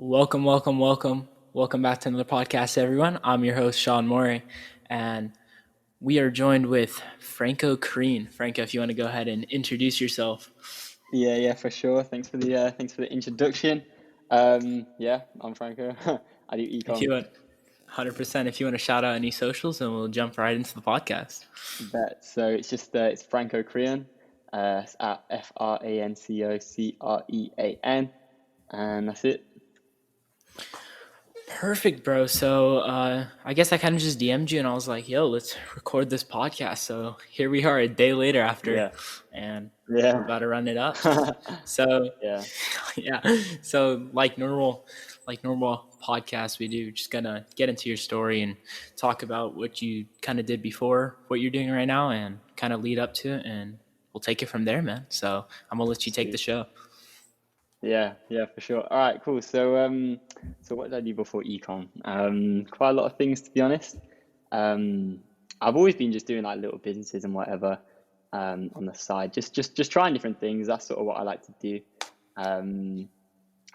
Welcome, welcome, welcome. Welcome back to another podcast, everyone. I'm your host, Sean Morey, and we are joined with Franco Crean. Franco, if you want to go ahead and introduce yourself. Yeah, for sure. Thanks for the introduction. I'm Franco. I do If ecom. you want, 100%, if you want to shout out any socials, then we'll jump right into the podcast. Bet. So it's Franco Crean. It's at FrancocCrean, and that's it. Perfect, bro. So I guess I kind of just DM'd you and I was like, yo, let's record this podcast. So here we are a day later after, Yeah, and we're yeah, about to run it up. So yeah. yeah. So like normal podcasts we do, just gonna get into your story and talk about what you kind of did before, what you're doing right now, and kind of lead up to it, and we'll take it from there, man. So I'm gonna let you take the Sweet. show. Yeah, for sure. All right, cool. So what did I do before econ? Quite a lot of things, to be honest. Um, I've always been just doing like little businesses and whatever, on the side, just trying different things. That's sort of what I like to do. Um,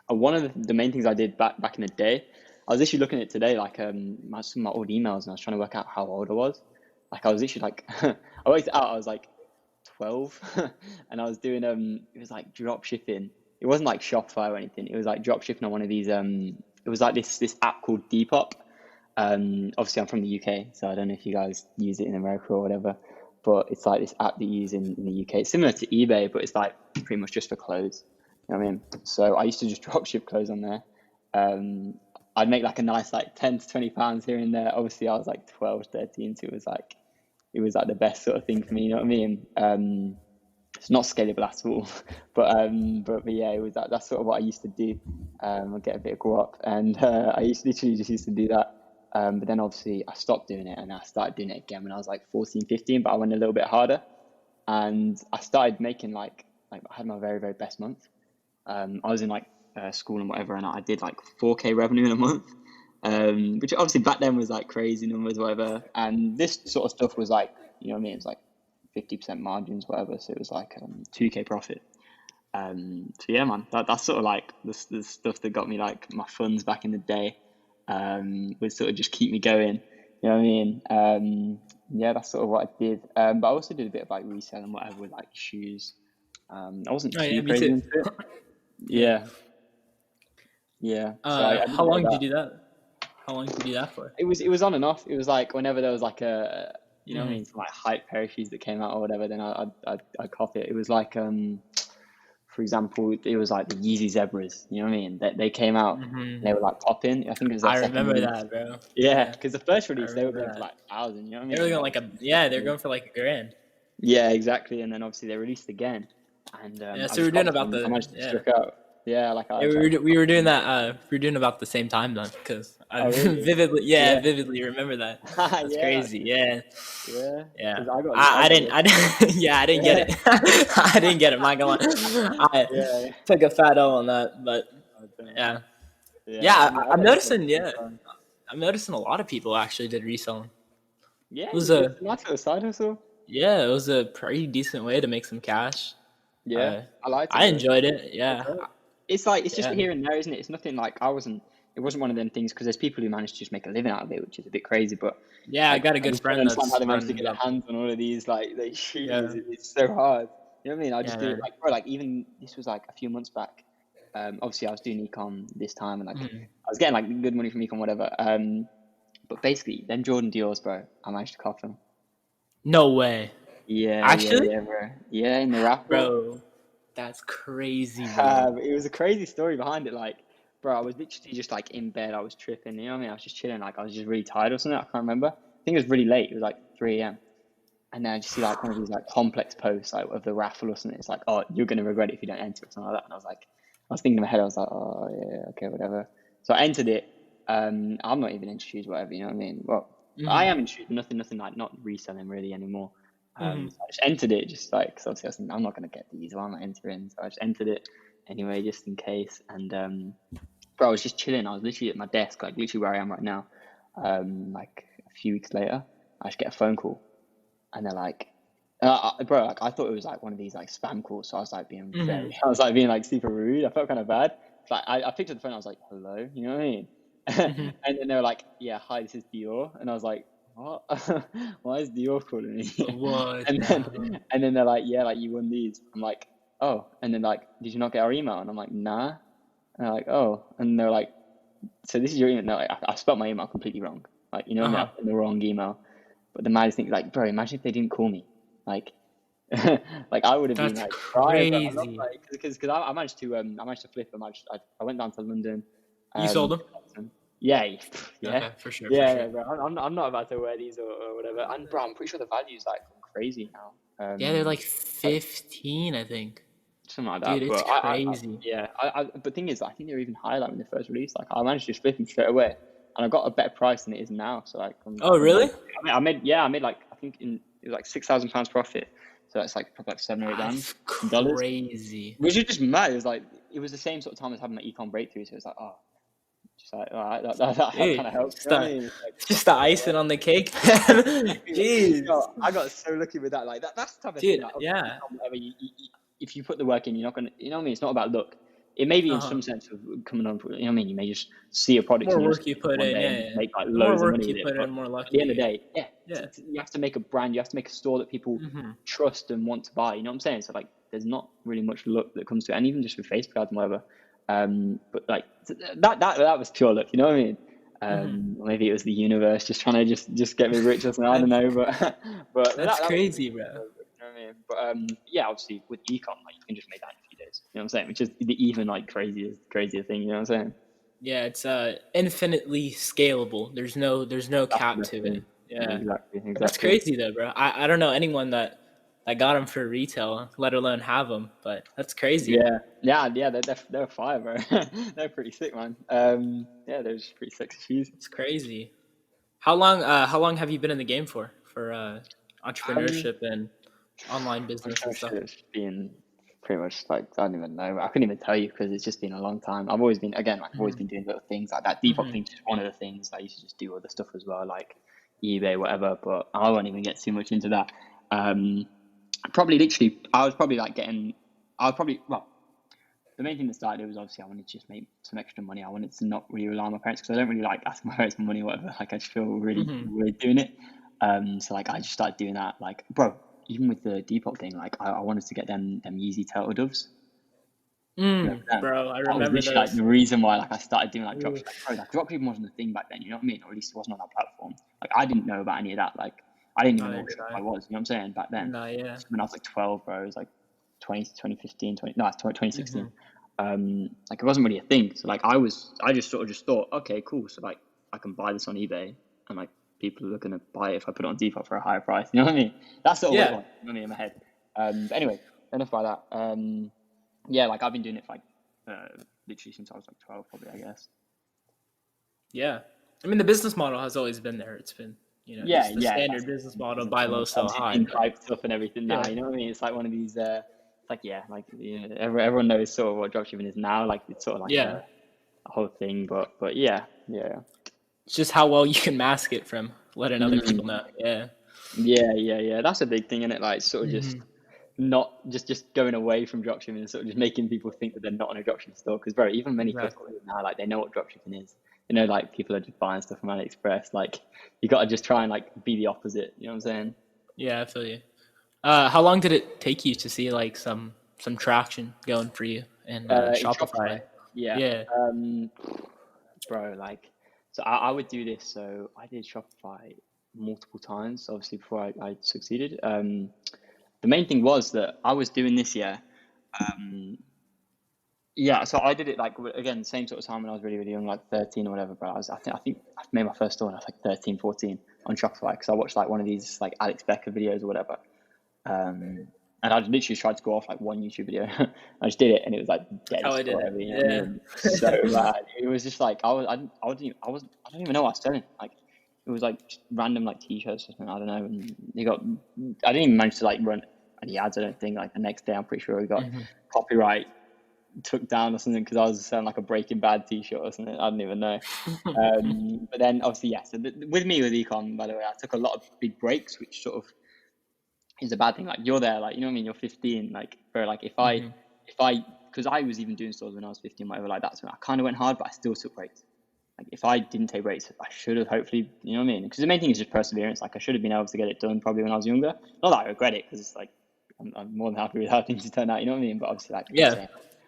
One of the main things I did back in the day, I was literally looking at it today, like some of my old emails, and I was trying to work out how old I was. Like I was literally like, I worked it out. I was like 12, and I was doing it was like drop shipping. It wasn't like Shopify or anything. It was like drop shipping on one of these it was like this app called Depop. Obviously I'm from the UK, so I don't know if you guys use it in America or whatever, but it's like this app that you use in the UK. It's similar to eBay, but it's like pretty much just for clothes. You know what I mean? So I used to just drop ship clothes on there. Um, I'd make like a nice like 10 to 20 pounds here and there. Obviously I was like 12, 13, so it was like the best sort of thing for me, you know what I mean? It's not scalable at all, but yeah, it was that's sort of what I used to do. I'd get a bit of grow up, and I literally just used to do that. But then obviously I stopped doing it, and I started doing it again when I was like 14, 15. But I went a little bit harder, and I started making like I had my very very best month. I was in like school and whatever, and I did like 4K revenue in a month, which obviously back then was like crazy numbers, whatever. And this sort of stuff was like, you know what I mean? It was like 50% margins, whatever. So it was like 2K profit. So yeah, man, that's sort of like the stuff that got me like my funds back in the day. Would sort of just keep me going. You know what I mean? Yeah, that's sort of what I did. But I also did a bit of like reselling, whatever, with like shoes. I wasn't Oh too yeah, me crazy too. into it. Yeah. Yeah, yeah. So I did a How bit of long did that. you do that? How long did you do that for? It was on and off. It was like whenever there was like you know what I Hmm. mean, some like hype pair of shoes that came out or whatever, then I'd copy it. It was like for example, it was like the Yeezy Zebras. You know what I mean? They came out and Hmm. they were like popping. I think it was their I second remember release. that, bro. Yeah, Yeah, because the first I release they were remember going for that. like 1,000. You know what I They were mean? going Like like a the yeah, second they're release. going for like a grand. Yeah, exactly. And then obviously they released again, and Yeah, I so we just were doing copied about them. I the managed to yeah. struck out. Yeah, like Yeah, I just like we were copied doing them. that. We were doing about the same time then, because I Oh really? Yeah. vividly remember that. That's Yeah. crazy. Yeah, Yeah. yeah. Because I I got didn't. it. I didn't. Yeah, I didn't get Yeah. it. I didn't get it. My God, I Yeah. took a fat L on that. But Oh, damn. yeah, Yeah. yeah. I mean, I I'm got it for noticing. the same Yeah, time. I'm noticing a lot of people actually did reselling. Yeah, It was it's a a nice little side hustle. Yeah, it was a pretty decent way to make some cash. Yeah, Uh, I liked it I though. enjoyed it. It's Yeah, alright. It's like it's just yeah, here and there, isn't it? It's nothing like I wasn't. It wasn't one of them things because there's people who manage to just make a living out of it, which is a bit crazy. But yeah. I like, got a I good just don't friend understand how that's they manage to running get it their up. hands on all of these like shoes. Yeah, It's so hard. You know what I mean? I yeah, just do it man. like bro, like even this was like a few months back. Obviously I was doing ecom this time and like Mhm. I was getting like good money from ecom, whatever. But basically, then Jordan Dior's, bro, I managed to cop them. No way. Actually, Yeah, bro. Yeah, in the raffle. bro, that's crazy, bro. It was a crazy story behind it. Like, bro, I was literally just like in bed. I was tripping. You know what I mean? I was just chilling. Like, I was just really tired or something. I can't remember. I think it was really late. It was like 3 a.m. And then I just see like one of these like complex posts like of the raffle or something. It's like, oh, you're gonna regret it if you don't enter or something like that. And I was thinking in my head. I was like, oh yeah, okay, whatever. So I entered it. I'm not even into shoes, whatever. You know what I mean? Well, I Hmm. am into shoes, but nothing like not reselling really anymore. Hmm. So I just entered it just like, cause obviously I was thinking, I'm not gonna get these. Why am I entering? So I just entered it anyway, just in case. And bro, I was just chilling. I was literally at my desk, like literally where I am right now. Like a few weeks later, I just get a phone call, and they're like, bro, like I thought it was like one of these like spam calls. So I was like being Hmm. I was like being like super rude. I felt kind of bad. like I picked up the phone. I was like, hello, you know what I mean? Hmm. And then they were like, yeah, hi, this is Dior, and I was like, what? Why is Dior calling me? What And the then hell? and then they're like, yeah, like you won these. I'm like, oh, and then like, did you not get our email? And I'm like, nah. And they're like, oh, and they're like, so this is your email. No, I spelled my email completely wrong. Like, you know what I mean? I Uh-huh. put in the wrong email. But the maddest thing, like, bro, imagine if they didn't call me. Like, like I would have been That's like crying, bro. I'm not crazy. like because I managed to flip them. I went down to London, You sold them? collect them. Yeah, yeah, Okay, for sure, for yeah, sure. bro. I'm not about to wear these or whatever. And bro, I'm pretty sure the value's like gone crazy now. Yeah, they're like Like 15, I think. something like Dude, that. it's But crazy. yeah, but thing is, I think they were even higher like when they first released. Like I managed to just flip them straight away, and I got a better price than it is now. So like Oh, really? I made like I think it was like £6,000 profit. So that's like probably like 7 or 8 grand That's in dollars, crazy. which is just mad. It was like it was the same sort of time as having my econ breakthrough. So it was like just like all right, that kind Dude, of helps. just You know what I the, mean? It's like just the icing on the cake, man. Yo, Jeez. I got so lucky with that. Like that's the type of thing. Dude, Like obviously, yeah. whatever if you put the work in, you're not gonna. You know what I mean? It's not about luck. It may be in Uh-huh. some sense of coming on. You know what I mean? You may just see a product More in your work you system put one in, day yeah, and just yeah. make like The more loads of work money you with it. put But in, more at lucky the end you of the get. day, yeah, Yeah. you have to make a brand. You have to make a store that people Hmm. trust and want to buy. You know what I'm saying? So like, there's not really much luck that comes to it, and even just with Facebook ads and whatever. But like that was pure luck. You know what I mean? Hmm. Maybe it was the universe just trying to just get me rich or something. I don't That's know, but but that's that was crazy, bro. you know what I mean. But yeah, obviously with ecom, like you can just make that in a few days. You know what I'm saying? Which is the even like crazier thing. You know what I'm saying? Yeah, it's infinitely scalable. There's no That's the cap best to it. thing. Yeah. That's Exactly. crazy though, bro. I don't know anyone that got them for retail, let alone have them, but that's crazy. Yeah. They're fire, bro. They're pretty sick, man. Yeah, they're just pretty sexy shoes. It's crazy. How long have you been in the game for Um, entrepreneurship and online I'm business sure and stuff? it's been pretty much like I don't even know. I couldn't even tell you because it's just been a long time. I've always been again. Like, I've always Hmm. been doing little things like that. Depop Hmm. thing's just one of the things. I used to just do other stuff as well, like eBay, whatever. But I won't even get too much into that. Um, probably literally, I was probably like getting. I was probably well. The main thing that started it was obviously I wanted to just make some extra money. I wanted to not really rely on my parents because I don't really like asking my parents for money or whatever. Like I just feel really Hmm. weird doing it. So like I just started doing that. Like bro, even with the Depop thing, like I wanted to get them Yeezy turtle doves. Remember them? Bro, I That was remember literally like those. the reason why like I started doing like Ooh. dropshipping. Like, bro, like dropshipping wasn't a thing back then. You know what I mean? Or at least it wasn't on that platform. Like I didn't know about any of that. Like I didn't even know Neither what did Shopify I. was. You know what I'm saying? Back then, No, yeah. when I was like 12, bro, it was like 2015, 20, no, it's 2016. Hmm. Like it wasn't really a thing. So like I just sort of just thought, okay, cool. So like I can buy this on eBay and like people are gonna buy it if I put it on Depop for a higher price. You know what I mean? That's sort of what it Yeah. was. You know what I mean in my head. But anyway, enough about that. Yeah, like I've been doing it for like literally since I was like 12, probably I guess. Yeah. I mean, the business model has always been there. It's been, Yeah, just the yeah, standard that's business the model, business buy low, model. sell Obviously, it's high. been But hyped up and everything now. yeah, You know what I mean? It's like one of these. It's like yeah, like everyone knows sort of what dropshipping is now. Like it's sort of like yeah. a whole thing. But yeah, yeah. It's just how well you can mask it from letting other people Mm. know. Yeah. Yeah. That's a big thing, isn't it? Like sort of just Hmm. not just going away from dropshipping and sort of just making people think that they're not in a dropshipping store. Because bro, even many Exactly. customers now, like they know what dropshipping is. You know, like people are just buying stuff from AliExpress. Like you got to just try and like be the opposite. You know what I'm saying? Yeah, I feel you. How long did it take you to see like some traction going for you in In Shopify, Shopify? yeah. Yeah. Um, bro, like, so I would do this. So I did Shopify multiple times, obviously, before I succeeded. The main thing was that I was doing this year. Um, yeah, so I did it like again, same sort of time when I was really, really young, like 13 or whatever. But I think I made my first store when I was like 13, 14 on Shopify because I watched like one of these like Alex Becker videos or whatever. Um, and I literally tried to go off like one YouTube video. I just did it, and it was like That's how I deadest did or it. whatever. You know what I Yeah. mean? So bad. It was just like I don't even know what I was selling. Like it was like just random like t-shirts or something. I don't know. And I didn't even manage to like run any ads. I don't think. Like the next day, I'm pretty sure we got Hmm. copyright took down or something because I was selling like a Breaking Bad t-shirt or something. I don't even know. But then obviously yeah. So with me with econ, by the way, I took a lot of big breaks, which sort of is a bad thing. Like you're there, like you know what I mean. You're 15, like bro. Like if I because I was even doing stores when I was 15, whatever, like that's when I kind of went hard, but I still took breaks. Like if I didn't take breaks, I should have hopefully, you know what I mean? Because the main thing is just perseverance. Like I should have been able to get it done probably when I was younger. Not that I regret it, because it's like I'm more than happy with how things turned out. You know what I mean? But obviously, like I'm Yeah, saying,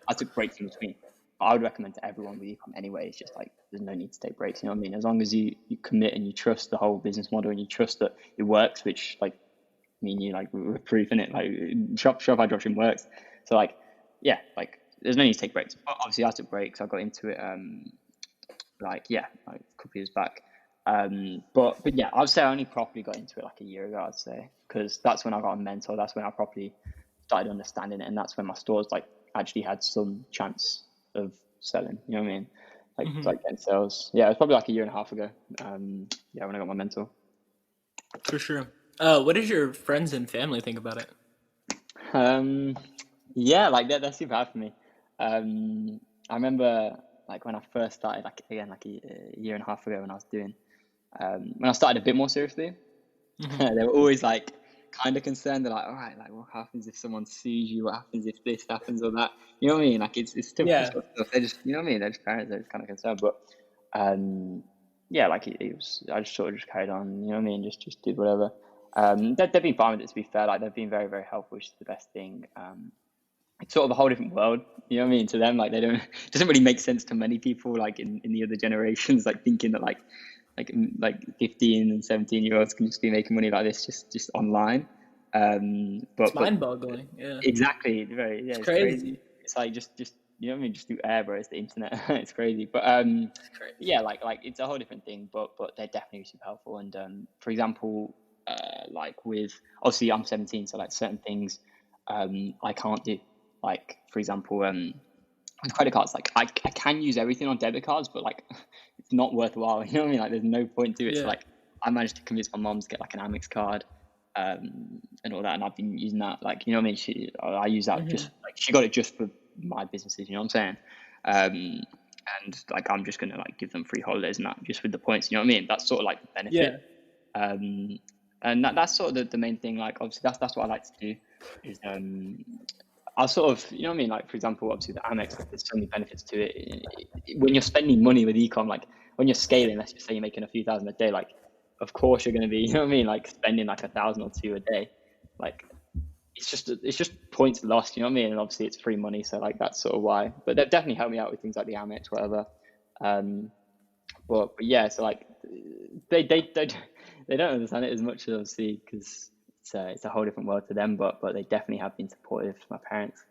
I took breaks in between. But I would recommend to everyone with ecom anyway. It's just like there's no need to take breaks. You know what I mean? As long as you commit and you trust the whole business model and you trust that it works, which like me and you like we're proof in it. Like Shopify dropshipping works. So like yeah, like there's no need to take breaks. But obviously, I took breaks. I got into it. Like a couple years back. But yeah, I'd say I only properly got into it like a year ago. I'd say because that's when I got a mentor. That's when I properly started understanding it, and that's when my stores like actually had some chance of selling. You know what I mean? Like getting sales. Yeah, it was probably like a year and a half ago. Yeah, when I got my mentor. for sure. What did your friends and family think about it? Yeah, like they're super hard for me. I remember like when I first started, like again, like a year and a half ago when I was doing, when I started a bit more seriously, Mm-hmm. they were always like kind of concerned. They're like, all right, like what happens if someone sues you? What happens if this happens or that? You know what I mean? Like it's typical Yeah. stuff. They're just, you know what I mean? They're just parents. They're just kind of concerned, but yeah, like it was. I just sort of just carried on. You know what I mean? Just did whatever. They've been fine with it. To be fair, like they've been very very helpful, which is the best thing. It's sort of a whole different world, you know what I mean? To them, like they don't, it doesn't really make sense to many people, like in the other generations, like thinking that like 15 and 17-year-olds can just be making money like this just online. It's But mind-boggling. Yeah. exactly, very yeah, It's it's crazy. crazy. It's like just you know what I mean, just do air, bro. It's the internet. It's crazy, but It's crazy. yeah, like it's a whole different thing. But they're definitely super helpful. And for example, like with obviously I'm 17, so like certain things I can't do. Like for example, with credit cards, like I can use everything on debit cards, but like it's not worthwhile. You know what I mean? Like there's no point to it. So Yeah. like I managed to convince my mom to get like an Amex card, and all that, and I've been using that. Like you know what I mean? I use that Mm-hmm. just like she got it just for my businesses. You know what I'm saying? Um, and like I'm just gonna like give them free holidays and that just with the points. You know what I mean? That's sort of like the benefit. Yeah. Um, and that's sort of the main thing. Like obviously that's what I like to do is I'll sort of, you know what I mean? Like, for example, obviously the Amex, like, there's so many benefits to it. When you're spending money with ecom, like when you're scaling, let's just say you're making a few thousand a day, like, of course you're going to be, you know what I mean? Like spending like 1,000 or two a day. Like, it's just points lost, you know what I mean? And obviously it's free money. So like, that's sort of why, but they've definitely helped me out with things like the Amex, whatever. Um, but yeah, so like they they don't understand it as much as obviously because it's a whole different world to them. But they definitely have been supportive. My parents,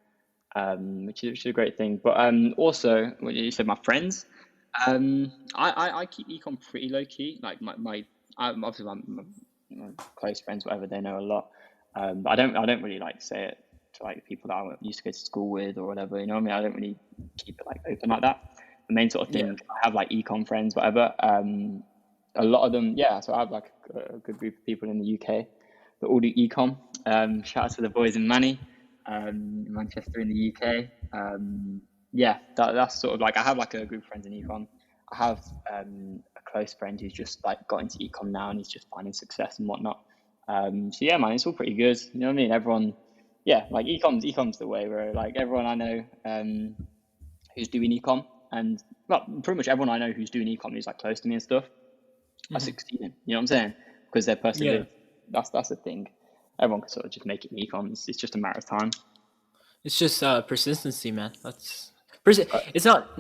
which is a great thing. But also when you said my friends, I keep ecom pretty low key. Like obviously my close friends, whatever, they know a lot. But I don't really like say it to like people that I used to go to school with or whatever. You know what I mean? I don't really keep it like open like that. The main sort of Yeah. thing I have like ecom friends, whatever. A lot of them, yeah. So I have like a good group of people in the UK that all do ecom. Shout out to the boys in Manny, in Manchester in the UK. Yeah, that's sort of like I have like a group of friends in ecom. I have a close friend who's just like got into ecom now and he's just finding success and whatnot. So yeah, man, it's all pretty good. You know what I mean? Everyone, yeah, like ecom's the way where like everyone I know who's doing ecom and well, pretty much everyone I know who's doing ecom who's like close to me and stuff are Mm-hmm. succeeding. You know what I'm saying? Because they're Yeah. persevering. That's the thing. Everyone can sort of just make it in ecom. It's just a matter of time. It's just persistency, man. But It's not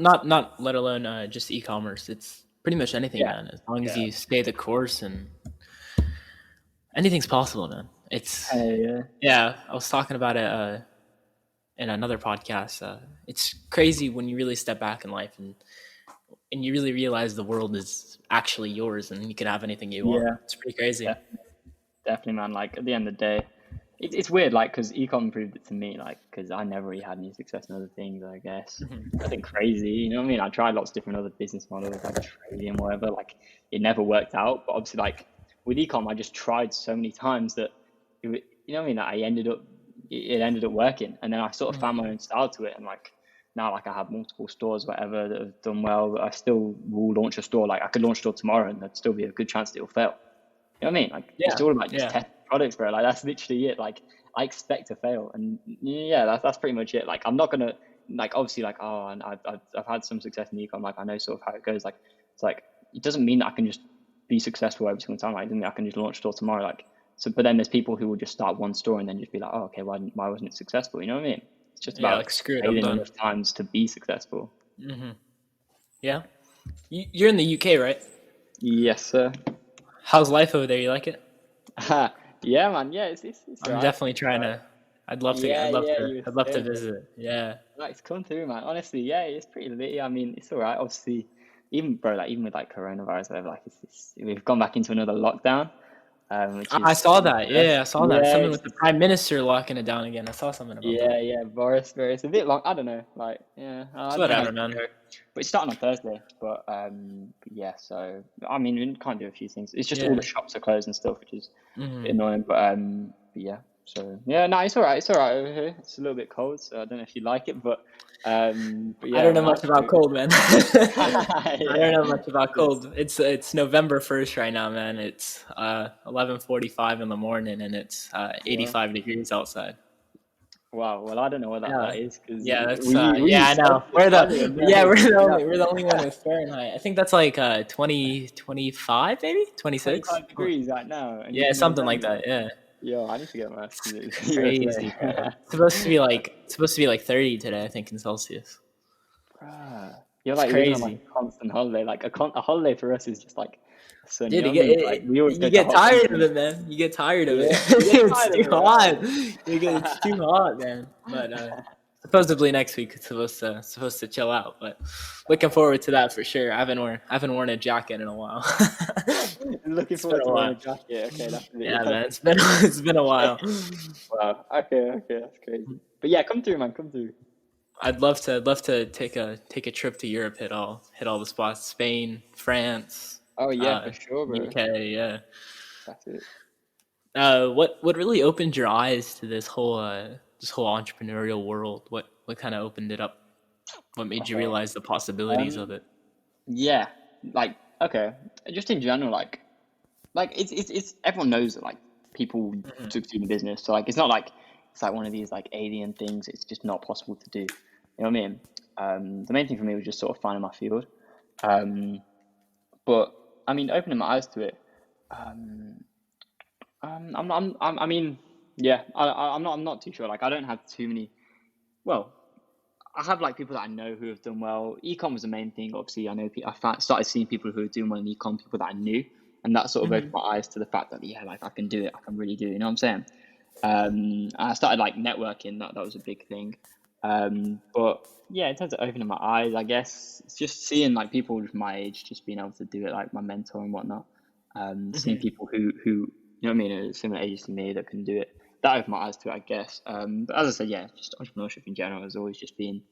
let alone just e-commerce. It's pretty much anything, yeah, man. As long as yeah, you stay the course, and anything's possible, man. It's yeah, yeah. I was talking about it in another podcast. It's crazy when you really step back in life and you really realize the world is actually yours and you can have anything you want. yeah, It's pretty crazy. yeah, definitely, man. Like at the end of the day, it's weird, like because ecom proved it to me, like because I never really had any success in other things. I guess Hmm. nothing crazy, you know what I mean? I tried lots of different other business models, like trading and whatever. Like it never worked out. But obviously, like with ecom, I just tried so many times that you know what I mean. That I ended up it ended up working, and then I sort of found my Hmm. own style to it, and like now like I have multiple stores, whatever that have done well. But I still will launch a store. Like I could launch a store tomorrow, and there'd still be a good chance that it'll fail. You know what I mean? Like it's Yeah, all about just yeah, testing products, bro. Like that's literally it. Like I expect to fail, and yeah, that's pretty much it. Like I'm not gonna. like obviously like, oh, and I've had some success in ecom, like I know sort of how it goes. Like it's like it doesn't mean that I can just be successful every single time. Like it doesn't mean I can just launch a store tomorrow. Like so, but then there's people who will just start one store and then just be like, oh, okay, why wasn't it successful? You know what I mean? It's just Yeah, about like screw it, I'm failing done. enough times to be successful. Yeah, you're in the UK, right? Yes, sir. How's life over there? You like it? Yeah, man. Yeah, it's I'm alright. definitely It's trying alright. to. I'd love to. Yeah, yeah, you were I'd love to saying, bro. visit. Yeah. Like, come through, man. Honestly, yeah, it's pretty lit. I mean, it's all right. Obviously, even bro, like even with like coronavirus, or whatever, like we've gone back into another lockdown, which I is saw the that. worst. Yeah, I saw that. Yeah, Something with the prime minister locking it down again. I saw something about that. yeah, Boris, bro. It's a bit long. I don't know. Like, yeah, It's I don't know how whatever, it's gonna man. go. But it's starting on Thursday. But yeah. So I mean, we can't do a few things. It's just all the Yeah. shops are closed and stuff, which is a bit Hmm. annoying. But yeah. So yeah, no, it's all right. It's all right over here. It's a little bit cold, so I don't know if you like it, but I yeah, don't know man. much about cold, man. I don't Yeah. know much about It's, cold. It's November 1st right now, man. It's 11:45 in the morning, and it's well, 85 degrees outside. wow. Well, I don't know what Yeah, that is because yeah, that's we yeah, I use know. Celsius. So I don't even know. Yeah, we're the You only one with Fahrenheit. I think that's like 25 maybe 26. 25 degrees right now, and it's Yeah, something like November. that. Yeah, Yo, I need to get my ass to the it's USA. crazy, bro. It's supposed to be like 30 today, I think, in Celsius. Bruh. You're It's like living on like crazy. a constant holiday. Like a holiday for us is just like sun. You Dude, know what I mean? Like we always you go to get hot tired of countries. it, man. You get tired of it. Yeah, you get It's tired too of it, hot. right? It's too hot, man. But supposedly next week it's supposed to chill out. But looking forward to that for sure. I haven't worn a jacket in a while. Looking It's been forward a to wearing while. a jacket. Okay, Yeah, that's man. It's been a while. wow. Okay, that's crazy. But yeah, come through, man. Come through. I'd love to take a trip to Europe. Hit all the spots. Spain, France, Oh yeah, for sure, bro. UK. Yeah. That's it. What really opened your eyes to this whole entrepreneurial world? What kind of opened it up? What made you Okay. realize the possibilities of Um. it? Yeah. Like okay. Just in general, like it's everyone knows that like people Hmm. succeed in business. So like it's not like it's like one of these like alien things. It's just not possible to do. You know what I mean? The main thing for me was just sort of finding my field. Um, but I mean, opening my eyes to it. Um, I mean, yeah, I'm not too sure. Like, I don't have too many. Well, I have like people that I know who have done well. Ecom was the main thing. Obviously, I know started seeing people who are doing well in ecom, people that I knew, and that sort of opened Hmm. my eyes to the fact that yeah, like I can do it. I can really do it. You know what I'm saying? I started like networking. That was a big thing. But yeah, in terms of opening my eyes, I guess it's just seeing like people with my age just being able to do it, like my mentor and whatnot. Seeing Hmm. people who you know what I mean, are similar ages to me that can do it. That opened my eyes to it, I guess. But as I said, yeah, just entrepreneurship in general has always just been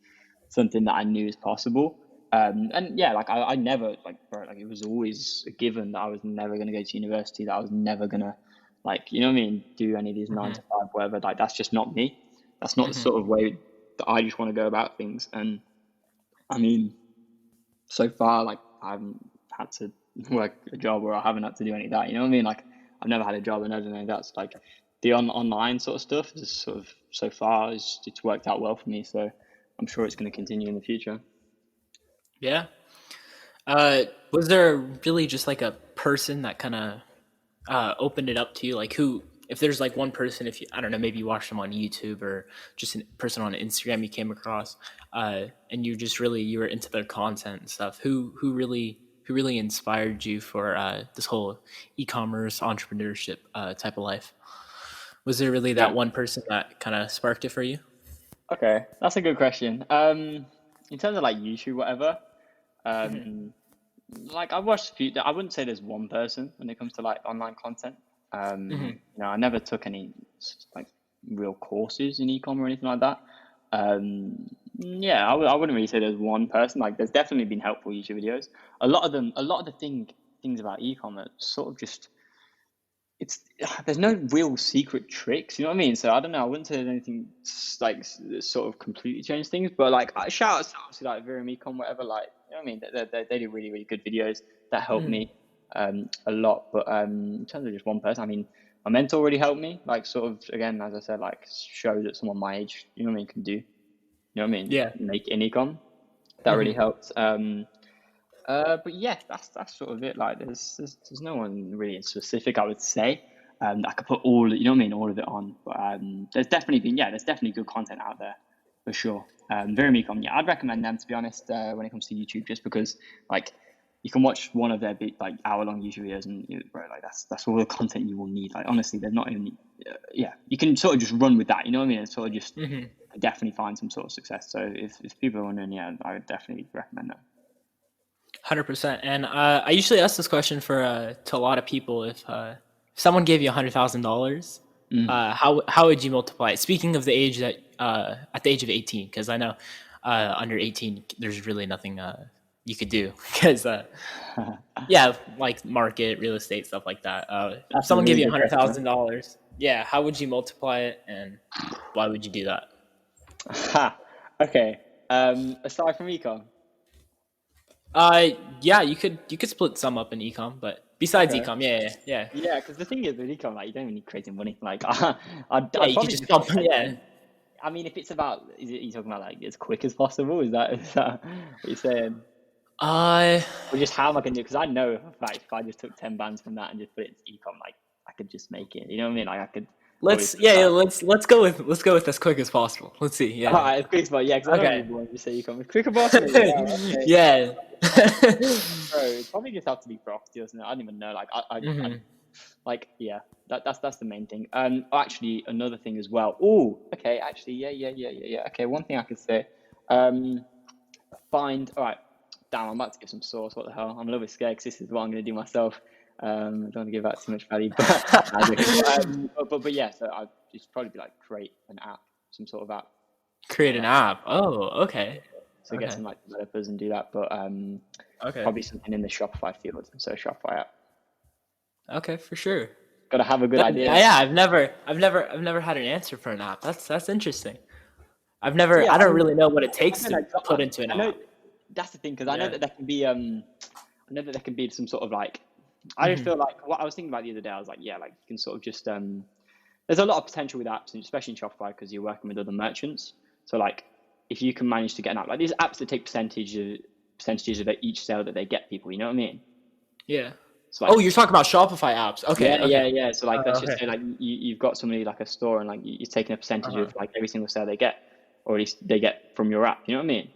something that I knew is possible. And yeah, like I never like bro, like it was always a given that I was never gonna go to university, that I was never gonna like you know what I mean, do any of these nine Hmm. to five, whatever. Like that's just not me. That's not the Hmm. sort of way that I just want to go about things. And I mean, so far, like I haven't had to work a job or I haven't had to do any of that. You know what I mean? Like I've never had a job and everything. That's like the online sort of stuff is sort of so far it's worked out well for me. So I'm sure it's going to continue in the future. Yeah. Was there really just like a person that kind of opened it up to you? Like who? If there's like one person, if you, I don't know, maybe you watched them on YouTube or just a person on Instagram you came across, and you were into their content and stuff. Who really inspired you for this whole e-commerce entrepreneurship type of life? Was there really that Yeah. one person that kind of sparked it for you? Okay, that's a good question. In terms of like YouTube, whatever, Hmm. um, like I've watched a few. I wouldn't say there's one person when it comes to like online content. Hmm. I never took any like real courses in ecom or anything like that. Yeah, I wouldn't really say there's one person. Like, there's definitely been helpful YouTube videos. A lot of the things about ecom are sort of just it's there's no real secret tricks, you know what I mean? So I don't know. I wouldn't say there's anything like sort of completely changed things, but like shout out to obviously like Virum Econ, whatever. Like you know what I mean? They do really good videos that help Hmm. me a lot. But in terms of just one person, I mean, my mentor really helped me. Like sort of again, as I said, like show that someone my age, you know what I mean, can do. You know what I mean? Yeah. Make in ecom. That really helped. But yeah, that's sort of it. Like, there's no one really in specific, I would say. I could put all, you know what I mean, all of it on. But there's definitely good content out there for sure. Verimecom, yeah, I'd recommend them, to be honest, when it comes to YouTube, just because like you can watch one of their big like hour-long YouTube videos, and bro, like that's all the content you will need. Like, honestly, there's not even you can sort of just run with that. You know what I mean? And sort of just definitely find some sort of success. So if people are wondering, yeah, I would definitely recommend them. 100%. And I usually ask this question to a lot of people. If someone gave you $100,000, how would you multiply it? Speaking of the age that at the age of 18, because I know under 18 there's really nothing you could do, because yeah, like market, real estate, stuff like that. If That's a someone gave really you good question. $100,000, yeah, how would you multiply it, and why would you do that? Okay. Aside from ecom. Yeah, you could split some up in ecom, but besides Okay. ecom, yeah. Yeah, because the thing is with ecom, like, you don't even need crazy money. Like, I'd Yeah, you could probably just just pump. spend Yeah. it. I mean, if it's about, you talking about like as quick as possible? Is that what you're saying? Uh, Or just how am I gonna do? Because I know, in fact, if I just took 10 bands from that and just put it into ecom, like, I could just make it. You know what I mean? Like, I could probably let's put yeah, yeah that. let's go with as quick as possible. Let's see. All Yeah. right, as quick as possible. Yeah, because I don't Okay. really want to say ecom as quick as possible. Wow. Okay. Yeah. Bro, it'd probably just have to be property or something. I don't even know. Like, I like, yeah, that's the main thing. Actually, another thing as well. Oh, okay. Actually, yeah. Okay, one thing I could say. All right. Damn, I'm about to give some sauce. What the hell? I'm a little bit scared because this is what I'm going to do myself. I don't want to give out too much value, but but yeah. So I'd just probably be like create an app, some sort of app. Create an app. Oh, okay. So get some like developers and do that, but Okay. probably something in the Shopify field. So Shopify app. Okay, for sure. Got to have a good idea. Yeah, I've never had an answer for an app. That's interesting. I Yeah, don't really know what it takes I to know, put into an I know app. that's the thing, because I know Yeah. that there can be I know that there can be some sort of like, I just feel like what I was thinking about the other day, I was like, yeah, like you can sort of just there's a lot of potential with apps, and especially in Shopify, because you're working with other merchants. So like, if you can manage to get an app like these apps that take percentages of each sale that they get people, you know what I mean? Yeah. So like, Oh, you're talking about Shopify apps. Okay. yeah. So like, let's just Okay. say like you've got somebody like a store, and like you're taking a percentage of like every single sale they get, or at least they get from your app. You know what I mean?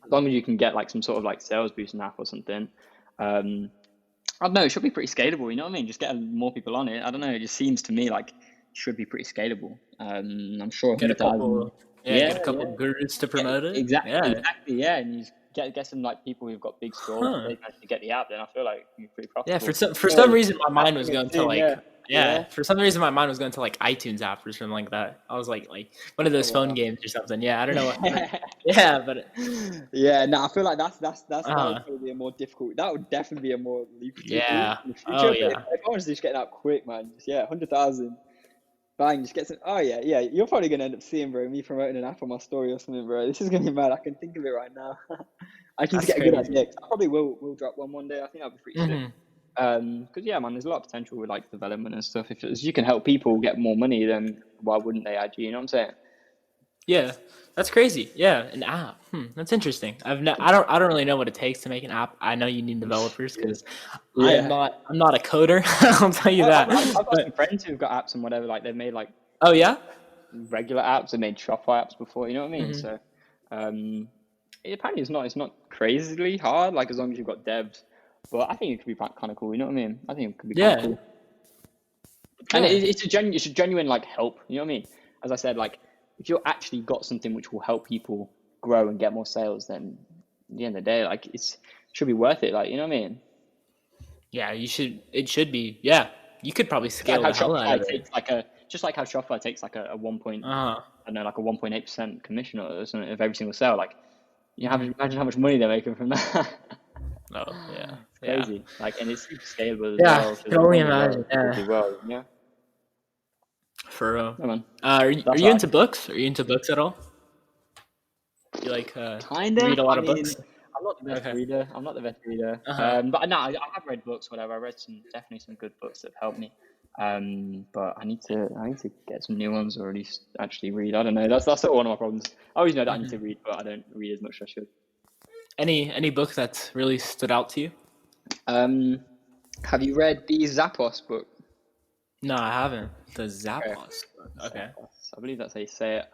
As long as you can get like some sort of like sales boost in app or something, I don't know, it should be pretty scalable. You know what I mean? Just get more people on it. I don't know. It just seems to me like it should be pretty scalable. I'm sure Get a 100,000. couple. Yeah, Yeah, get a couple of gurus to promote it. exactly. Yeah. Yeah, and you just get some like people who've got big stores. If Huh. they manage to get the app, then I feel like it'd be pretty Yeah, profitable. for some reason my mind was Happening going to soon, like yeah. for some reason my mind was going to like iTunes app or something like that. I was like one of those phone Oh, games or something. Yeah, I don't know. wow. Yeah, but Yeah, no, I feel like that would uh probably be a more difficult. That would definitely be a more lucrative route yeah. in the Oh future. But yeah. if I was to just get that quick, man, just 100,000, bang, just get some. Oh yeah. You're probably gonna end up seeing, bro, me promoting an app on my story or something, bro. This is gonna be mad. I can think of it right now. I can just That's get a good crazy. idea. I probably will drop one day. I think that'd be pretty sick. hmm Because yeah, man, there's a lot of potential with like development and stuff. If you can help people get more money, then why wouldn't they add you? You know what I'm saying? Yeah, that's crazy. Yeah, an app. That's interesting. I don't really know what it takes to make an app. I know you need developers because Yeah. I'm not a coder. I'll tell you that. I've got some But friends who've got apps and whatever. Like they've made like oh yeah. regular apps. They made Shopify apps before. You know what I mean? hmm So apparently it's not crazily hard. Like as long as you've got devs. But I think it could be kind of cool. You know what I mean? I think it could be kind of Yeah. cool. And Yeah. it's a genuine like help. You know what I mean? As I said, like if you're actually got something which will help people grow and get more sales, then at the end of the day, like it should be worth it. Like, you know what I mean? Yeah, you should. It should be. Yeah, you could probably It's like scale how the hell out Shopify of it. takes just like how Shopify takes like a 1 point, Uh huh. I don't know, like a 1.8% commission or something of every single sale. Like, you have imagine how much money they're making from that. Oh yeah. It's Yeah. crazy. Like, and it's super scalable as Yeah. well. So Can as only long as imagine. you Yeah. do well, yeah. For real. Yeah, man. Are That's you what into books? Are you into books at all? You like Kinda. read a lot I of mean, books? I'm not the best Okay. reader. I'm not the best reader. Uh huh. But no, I have read books, whatever. I read definitely some good books that have helped me. But I need to get some new ones, or at least actually read. I don't know. That's sort of one of my problems. I always know that I need to read, but I don't read as much as I should. Any book that's really stood out to you? Um, have you read the Zappos book? No, I haven't. The Okay, Zappos book. Okay. Zappos. I believe that's how you say it.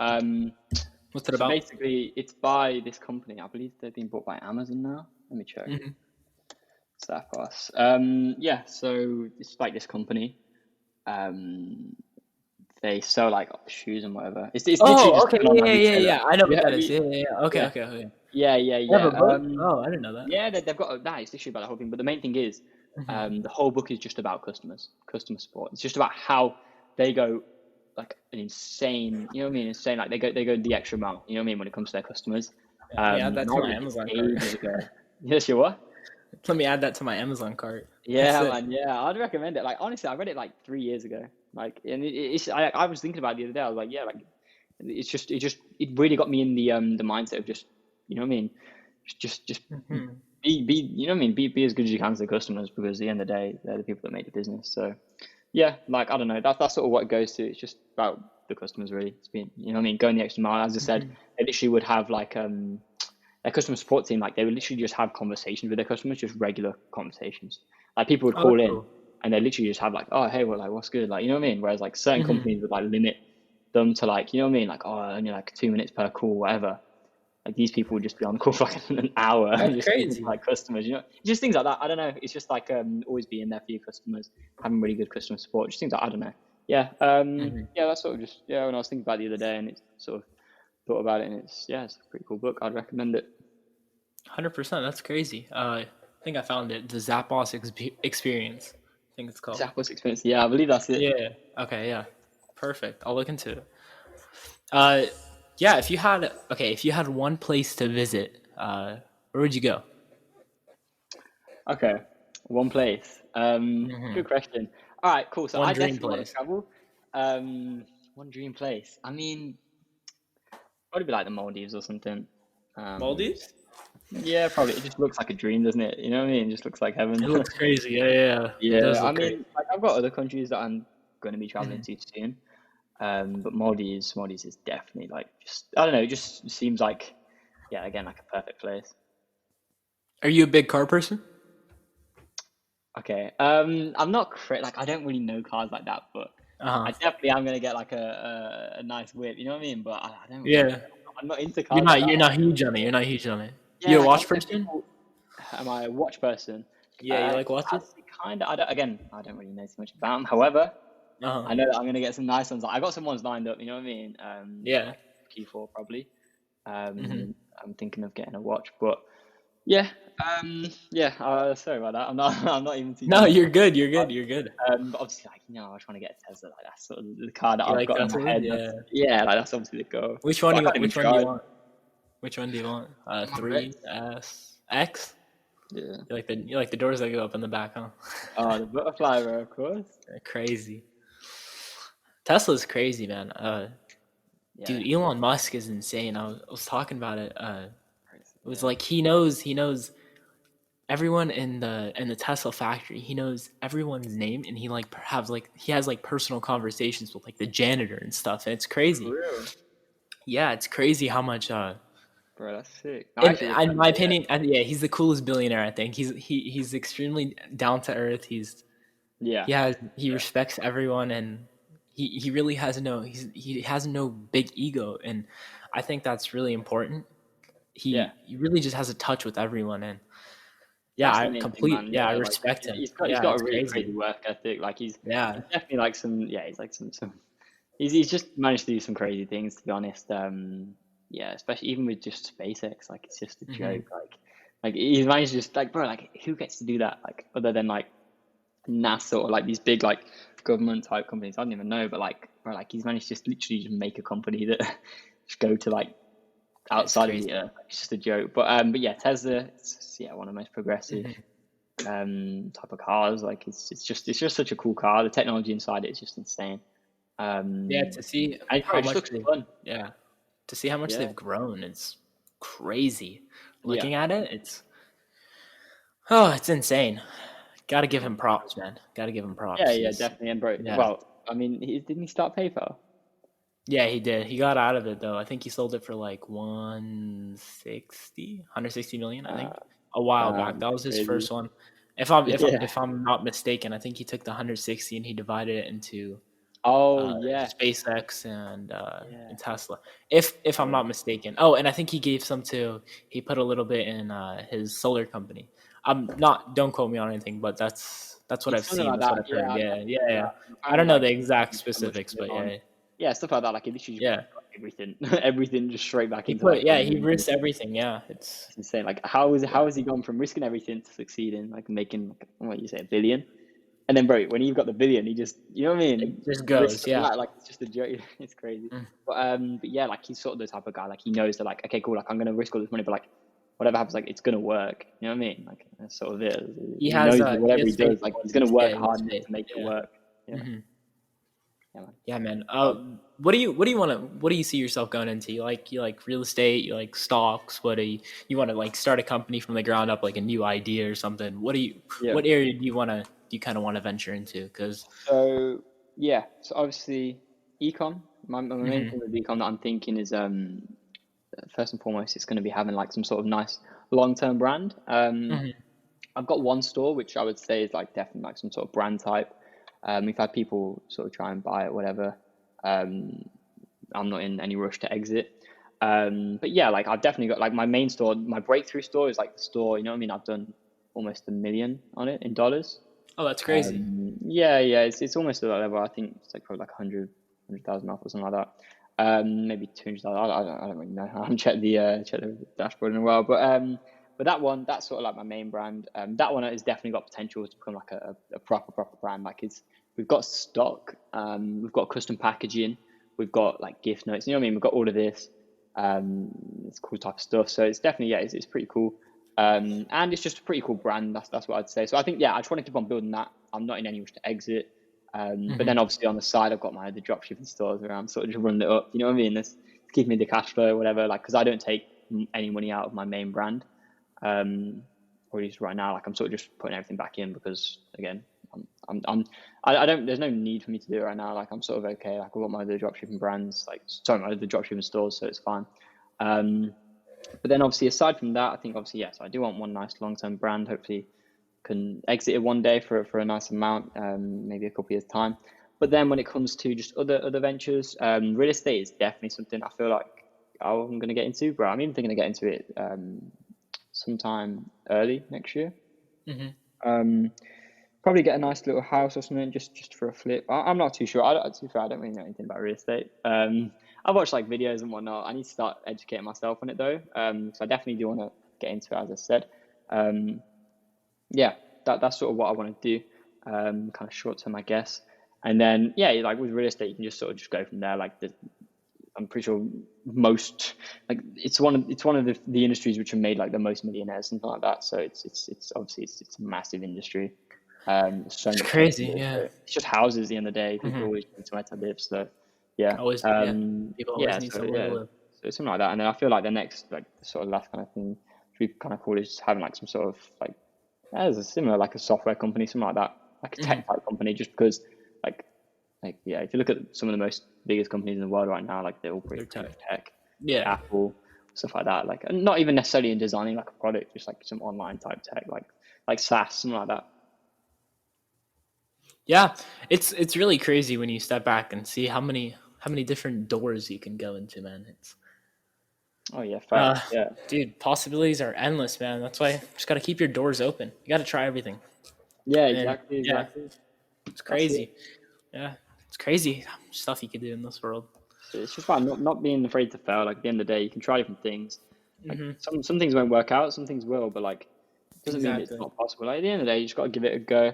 What's it So about? basically, it's by this company. I believe they've been bought by Amazon now. Let me check. Hmm. Zappos. Yeah. So it's like this company. Um, they sell like shoes and whatever. It's literally Oh, just okay. an Yeah, online yeah, yeah, retailer. yeah. I know what Yeah, that is. Yeah, yeah, yeah. Okay, yeah, okay, okay. yeah, yeah, They have yeah. a book? Oh, I didn't know that. Yeah, they've got that. It's literally about the whole thing. But the main thing is, Hmm. the whole book is just about customer support. It's just about how they go like an insane, you know what I mean? Insane. Like they go the extra mile. You know what I mean when it comes to their customers. Yeah, let me add And that I to my read this Amazon cart. ages ago. Yes, you what? Let me add that to my Amazon cart. That's Yeah, it. man. Yeah, I'd recommend it. Like honestly, I read it like 3 years ago. Like, and it's I was thinking about it the other day. I was like, yeah, like it really got me in the mindset of just, you know what I mean, just Hmm. be you know what I mean, be as good as you can to the customers, because at the end of the day they're the people that make the business. So yeah, like I don't know, that's sort of what it goes to. It's just about the customers really. It's being, you know what I mean, going the extra mile. As I said, Hmm. they literally would have like their customer support team, like they would literally just have conversations with their customers, just regular conversations. Like people would Oh, that's call in cool. and they literally just have like, oh hey, well, like what's good, like, you know what I mean. Whereas like certain Hmm. companies would like limit them to like, you know what I mean, like, oh, only like 2 minutes per call, whatever. Like these people would just be on the call for like an hour That's just talking to crazy. like customers, you know, just things like that. I don't know. It's just like always being there for your customers, having really good customer support, just things like, I don't know. Yeah. Hmm. Yeah, that's sort of just, yeah, when I was thinking about it the other day and it's sort of thought about it, and it's, yeah, it's a pretty cool book. I'd recommend it. 100%. That's crazy. I think I found it. The Zappos Experience. I think it's called. Zappos experience. Yeah, I believe that's it. Yeah. Okay. Yeah. Perfect. I'll look into it. Uh, yeah. If you had one place to visit, where would you go? Okay. One place. Hmm. Good question. All right, cool. So One I dream definitely want to place. travel. One dream place. I mean, probably be like the Maldives or something. Um, Maldives? yeah, probably. It just looks like a dream, doesn't it? You know what I mean? It just looks like heaven. It looks crazy. Yeah, yeah, yeah. It Yeah, does I look crazy. mean, like I've got other countries that I'm going to be traveling Hmm. to soon. But Maldives is definitely like just, I don't know, it just seems like, yeah, again, like a perfect place. Are you a big car person? Okay. I'm not like I don't really know cars like that, but Uh I huh. definitely am gonna get like a nice whip. You know what I mean? But I don't really. Yeah. I'm not into cars like that. You're not huge on it. You're not huge on it. Yeah, You a like watch I've heard person? people. Am I a watch person? Yeah, you like watches? Actually, kind of. I don't. Again, I don't really know too much about them. However, Uh huh. I know that I'm gonna get some nice ones. Like, I got some ones lined up. You know what I mean? Yeah. Like Q4 probably. Hmm. I'm thinking of getting a watch, but yeah. Yeah. Sorry about that. I'm not. I'm not even too No, deep. you're good. You're good. You're good. But obviously, like, you know, I was trying to get a Tesla. Like that's sort of the car that You I've like got in my Teslas? head. Yeah. That's, yeah, like that's obviously the goal. But I can't even Which one do you drive. want? Which one do you want? Model Three X. S X. Yeah. You like the doors that go up in the back, huh? Oh, the butterfly, bro, of course. Crazy. Tesla's crazy, man. Yeah. Dude, Elon Musk is insane. I was talking about it. Crazy. It was Yeah. like he knows everyone in the Tesla factory. He knows everyone's name, and he has like personal conversations with like the janitor and stuff. And it's For crazy. real. Yeah, it's crazy how much. Bro, that's sick. I actually In respect my it, yeah. opinion, yeah, he's the coolest billionaire. I think he's extremely down to earth. Yeah. He Yeah. respects everyone, and he really he has no big ego, and I think that's really important. Yeah. He really just has a touch with everyone, and That's the main thing, man. I Yeah, like respect yeah, him. he's Yeah, got a it's really crazy. crazy work ethic. Like Yeah. he's definitely like some, yeah, he's like some he's just managed to do some crazy things, to be honest. Yeah, especially even with just SpaceX, like it's just a Hmm. joke. Like he's managed to just like, bro, like who gets to do that? Like other than like NASA or like these big like government type companies. I don't even know, but like, bro, like he's managed to just literally just make a company that just go to like It's outside of the crazy. earth. Like, it's just a joke. But yeah, Tesla, it's yeah, one of the most progressive Hmm. type of cars. Like it's just such a cool car. The technology inside it is just insane. Yeah, And to see bro, how it just much looks they fun. yeah to see how much Yeah, they've grown. It's crazy. yeah, Looking at it, it's insane. Gotta give him props, man. Gotta give him Yeah, props. yeah, He's definitely. And bro, yeah. well, I mean, didn't he start PayPal? Yeah, he did. He got out of it though. I think he sold it for like 160 million, I think, a while back. Damn, That was his crazy. first one. If I'm if Yeah. if I'm not mistaken, I think he took the 160 and he divided it into Oh, yes. SpaceX and Yeah. Tesla. If I'm Yeah. not mistaken. Oh, and I think he gave some to he put a little bit in his solar company. I'm not don't quote me on anything, but that's what It's I've something seen. like That's what that. I've Yeah, heard. I've Yeah, yeah, seen yeah. that. I don't Apparently, know like, the exact so much specifics, going but on. yeah. Yeah, stuff like that. Like, he literally just Yeah. got everything, everything just straight back He into put like yeah, he farming. risked everything. Yeah. It's It's insane. Like, how is yeah. how has he gone from risking everything to succeeding, like making like, what you say, a billion? And then, bro, when you've got the billion, he just, you know what I It mean? just Risks goes. Yeah. that, like it's just a joke. It's crazy. Mm. But yeah, like he's sort of the type of guy. Like he knows that, like, okay, cool. Like I'm gonna risk all this money, but like whatever happens, like it's gonna work. You know what I mean? Like that's sort of it. He knows that He whatever he has faith does, like in what he's he gonna does. Yeah, work he has hard enough faith. to make it Yeah. work. Yeah, Hmm. yeah, man. Yeah, man. Um, What do you want to? What do you see yourself going into? You like real estate? You like stocks? What do you want to like start a company from the ground up, like a new idea or something? yeah. What area do you kind of want to venture into? Because So yeah, so obviously ecom. My main hmm thing with ecom that I'm thinking is first and foremost, it's going to be having like some sort of nice long-term brand. hmm I've got one store which I would say is like definitely like some sort of brand type. We've had people sort of try and buy it, whatever. Um, I'm not in any rush to exit. But yeah, like I've definitely got like my main store, my breakthrough store is like the store, you know what I mean? I've done almost 1 million on it in dollars. Oh, that's crazy. Yeah, yeah, it's almost at that level. I think it's like probably like 100,000 off or something like that. Maybe 200,000. I don't really know. I haven't checked the dashboard in a while, but that one, that's sort of like my main brand. That one has definitely got potential to become like a proper brand. Like we've got stock, we've got custom packaging, we've got like gift notes. You know what I mean? We've got all of this. Um, it's cool type of stuff. So it's definitely yeah, it's pretty cool. And it's just a pretty cool brand. That's what I'd say. So I think yeah, I just want to keep on building that. I'm not in any rush to exit. But Hmm then obviously on the side, I've got my other dropshipping stores where I'm sort of just running it up. You know what I mean? This keep me the cash flow, or whatever. Like because I don't take any money out of my main brand. Um, or at least right now, like I'm sort of just putting everything back in because again, I don't. There's no need for me to do it right now. Like I'm sort of okay. Like I've got my other dropshipping brands, like sorry, my other dropshipping stores, so it's fine. Um, but then obviously aside from that, I think obviously yes, I do want one nice long term brand. Hopefully, can exit it one day for a nice amount, maybe a couple of years time. But then when it comes to just other ventures, real estate is definitely something I feel like I'm gonna get into, bro. I'm even thinking of getting into it sometime early next year. hmm Um, Probably get a nice little house or something just for a flip. I'm not too sure. To be fair, I don't really know anything about real estate. I watch like videos and whatnot. I need to start educating myself on it though. So I definitely do want to get into it, as I said. Um, yeah, that's sort of what I want to do. Kind of short term, I guess. And then yeah, like with real estate, you can just sort of just go from there. Like I'm pretty sure most like it's one of the industries which have made like the most millionaires, something like that. So it's obviously it's a massive industry. There's so It's much into crazy. it. Yeah. So it's just houses at the end of the day. People hmm always need somewhere to live. So yeah, Always. Yeah. People always yeah. need So somewhere to yeah, live. so something like that. And then I feel like the next like the sort of last kind of thing we kind of call is just having like some sort of like as a similar like a software company, something like that, like a Hmm tech type company, just because like yeah, if you look at some of the most biggest companies in the world right now, like they're all They're pretty tough. much tech, like Yeah. Apple, stuff like that. Like not even necessarily in designing like a product, just like some online type tech, like SaaS, something like that. Yeah, it's really crazy when you step back and see how many different doors you can go into, man. It's Oh yeah, uh, facts. Yeah, dude, possibilities are endless, man. That's why you just got to keep your doors open. You got to try everything, yeah, and exactly, yeah, exactly. it's That's it. crazy. Yeah, it's crazy how much stuff you could do in this world. So it's just about not being afraid to fail. Like at the end of the day, you can try different things. Like Hmm some things won't work out, some things will, but like it doesn't mean it's Exactly. not possible. Like at the end of the day, you just got to give it a go.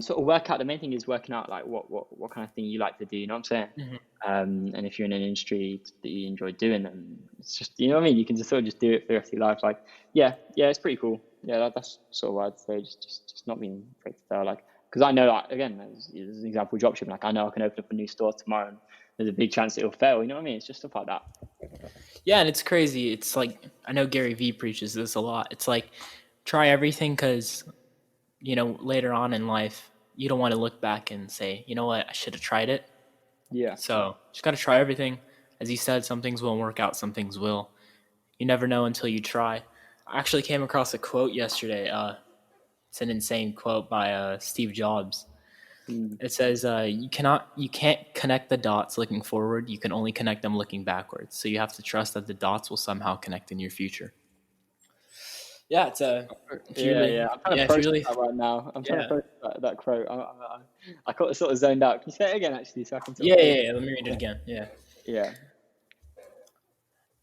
Sort of work out. The main thing is working out like what kind of thing you like to do. You know what I'm saying? Hmm And if you're in an industry that you enjoy doing, and it's just you know what I mean. You can just sort of just do it for the rest of your life. Like yeah, it's pretty cool. Yeah, that's sort of what I'd say. Just not being afraid to fail. Like because I know that again, as an example, dropshipping. Like I know I can open up a new store tomorrow, and there's a big chance it'll fail. You know what I mean? It's just stuff like that. Yeah, and it's crazy. It's like I know Gary Vee preaches this a lot. It's like try everything because later on in life, you don't want to look back and say, you know what, I should have tried it. Yeah. So just got to try everything. As you said, some things won't work out, some things will. You never know until you try. I actually came across a quote yesterday. It's an insane quote by Steve Jobs. Mm. It says, you can't connect the dots looking forward. You can only connect them looking backwards. So you have to trust that the dots will somehow connect in your future. Yeah, if you Yeah, really, yeah. I'm trying to yeah, if you process really, that right now. I'm trying to yeah, process that quote. I got sort of zoned out. Can you say it again, actually, so I can sort yeah, of yeah, focus? yeah. Let me read it again. Yeah. Yeah.